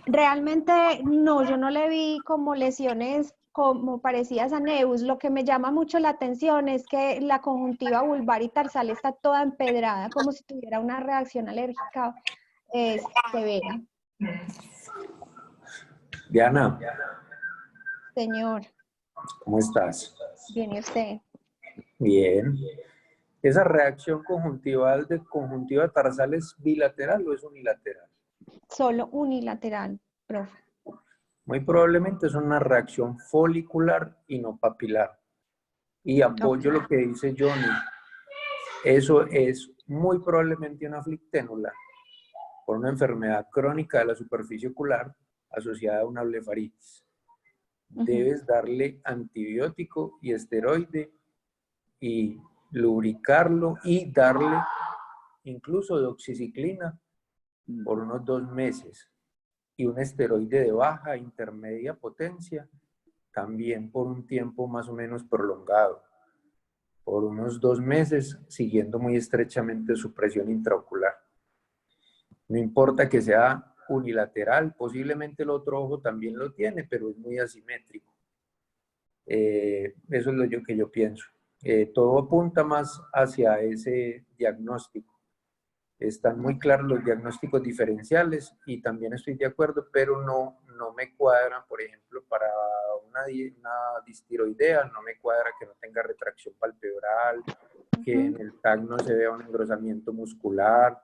Realmente no, yo no le vi como lesiones como parecidas a Neus. Lo que me llama mucho la atención es que la conjuntiva vulvar y tarsal está toda empedrada, como si tuviera una reacción alérgica severa. Diana, Señor, ¿cómo estás? viene usted. Bien. ¿Esa reacción conjuntival de conjuntiva tarsal es bilateral o es unilateral? Solo unilateral, profe. Muy probablemente es una reacción folicular y no papilar. Y apoyo lo que dice Johnny. Eso es muy probablemente una flicténula por una enfermedad crónica de la superficie ocular asociada a una blefaritis. Debes darle antibiótico y esteroide y lubricarlo y darle incluso doxiciclina por unos 2 meses y un esteroide de baja intermedia potencia también por un tiempo más o menos prolongado, por unos 2 meses, siguiendo muy estrechamente su presión intraocular. No importa que sea unilateral, posiblemente el otro ojo también lo tiene, pero es muy asimétrico. Eso es lo que yo pienso. Todo apunta más hacia ese diagnóstico. Están muy claros los diagnósticos diferenciales y también estoy de acuerdo, pero no me cuadran, por ejemplo, para una distiroidea, no me cuadra que no tenga retracción palpebral, que en el TAC no se vea un engrosamiento muscular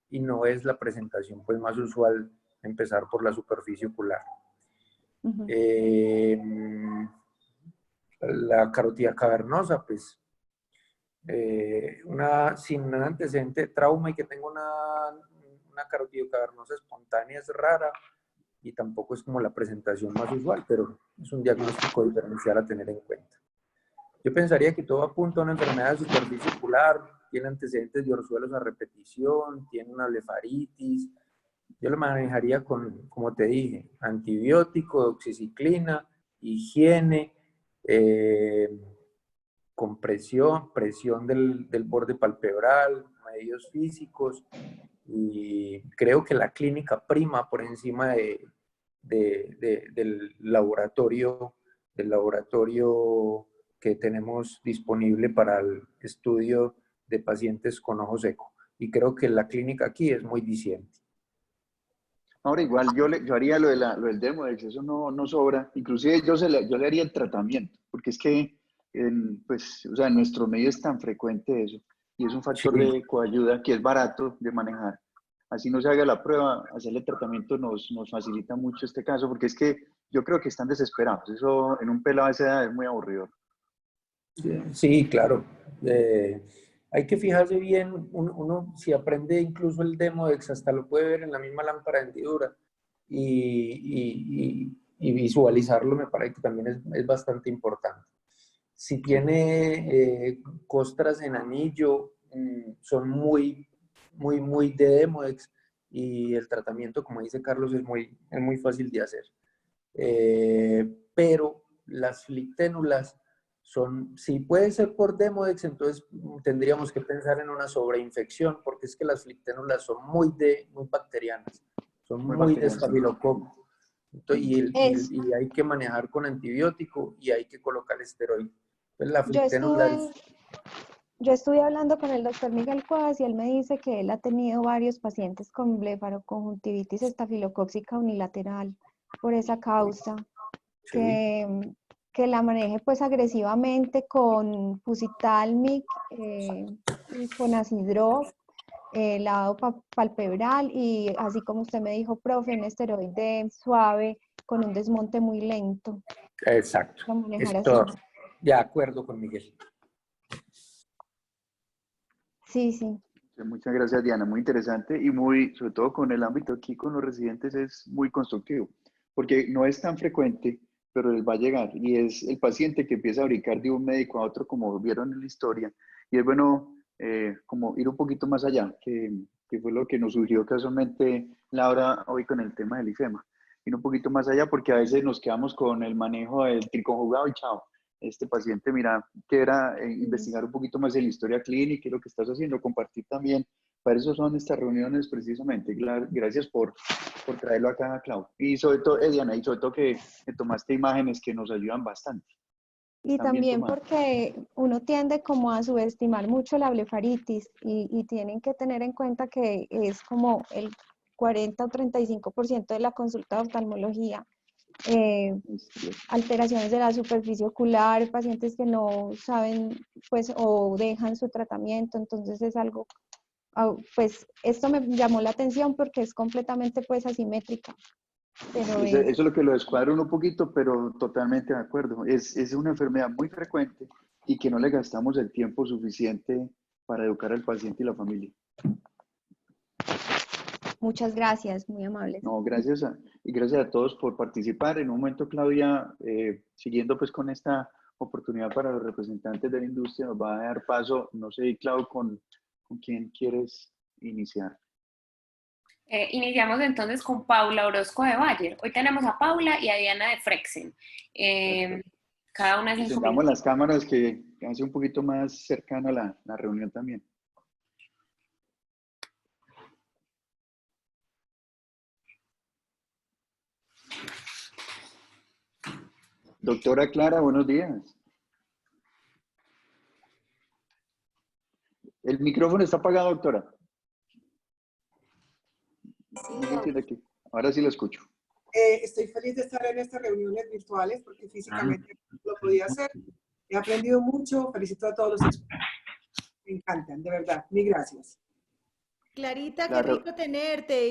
y no es la presentación pues más usual empezar por la superficie ocular. La carotida cavernosa, pues sin un antecedente de trauma y que tenga una carotida cavernosa espontánea es rara y tampoco es como la presentación más usual, pero es un diagnóstico diferencial a tener en cuenta. Yo pensaría que todo apunta a una enfermedad de superficie ocular, tiene antecedentes de orzuelos a repetición, tiene una blefaritis. Yo lo manejaría con, como te dije, antibiótico, doxiciclina, higiene, compresión, presión del borde palpebral, medios físicos, y creo que la clínica prima por encima del laboratorio que tenemos disponible para el estudio de pacientes con ojo seco. Y creo que la clínica aquí es muy diciente. Ahora igual yo haría lo del Demodex, eso no sobra. Inclusive yo le haría el tratamiento, porque es que pues, o sea, en nuestro medio es tan frecuente eso, y es un Sí, factor de coayuda que es barato de manejar. Así no se haga la prueba, hacerle el tratamiento nos facilita mucho este caso, porque es que yo creo que están desesperados. Eso en un pelado de esa edad es muy aburrido. sí, claro. hay que fijarse bien, uno si aprende incluso el Demodex, hasta lo puede ver en la misma lámpara de hendidura y visualizarlo me parece que también es bastante importante. Si tiene costras en anillo, son muy de Demodex y el tratamiento, como dice Carlos, es muy fácil de hacer. Pero las flicténulas si puede ser por Demodex, entonces tendríamos que pensar en una sobreinfección, porque es que las flicténulas son muy bacterianas, son muy de estafilococo. Y hay que manejar con antibiótico y hay que colocar esteroide. Entonces la flicténula Yo estuve hablando con el doctor Miguel Cuevas y él me dice que él ha tenido varios pacientes con blefaroconjuntivitis estafilocóxica unilateral por esa causa, sí. que la maneje pues agresivamente con fusitalmic, con acidrop, lavado palpebral y así como usted me dijo, profe, un esteroide suave con un desmonte muy lento. Exacto. Para manejar Esto, así. de acuerdo con Miguel. Sí, sí. Muchas gracias, Diana. Muy interesante y sobre todo con el ámbito aquí con los residentes es muy constructivo, porque no es tan frecuente, pero les va a llegar y es el paciente que empieza a brincar de un médico a otro, como vieron en la historia, y es bueno como ir un poquito más allá, que fue lo que nos sugirió casualmente Laura hoy con el tema del IFEMA. Ir un poquito más allá porque a veces nos quedamos con el manejo del triconjugado y chao. Este paciente, mira, que era investigar un poquito más en la historia clínica y lo que estás haciendo, compartir también. Para eso son estas reuniones precisamente. Gracias por traerlo acá, Clau. Y sobre todo, Diana, y sobre todo que tomaste imágenes que nos ayudan bastante. Y también porque uno tiende como a subestimar mucho la blefaritis y tienen que tener en cuenta que es como el 40 o 35% de la consulta de oftalmología. Alteraciones de la superficie ocular, pacientes que no saben pues o dejan su tratamiento, entonces es algo, pues esto me llamó la atención porque es completamente pues asimétrica. Pero eso es lo que lo descuadra un poquito, pero totalmente de acuerdo. Es una enfermedad muy frecuente y que no le gastamos el tiempo suficiente para educar al paciente y la familia. Muchas gracias, muy amables. No, gracias a todos por participar. En un momento, Claudia, siguiendo pues con esta oportunidad para los representantes de la industria, nos va a dar paso, no sé, Clau, ¿con quién quieres iniciar? Iniciamos entonces con Paula Orozco de Bayer. Hoy tenemos a Paula y a Diana de Frexen. Cada una de 5 minutos. Las cámaras que hace un poquito más cercano a la reunión también. Doctora Clara, buenos días. El micrófono está apagado, doctora. Sí, ahora sí lo escucho. Estoy feliz de estar en estas reuniones virtuales porque físicamente no lo podía hacer. He aprendido mucho. Felicito a todos los expertos. Me encantan, de verdad. Mil gracias. Clarita, qué rico tenerte.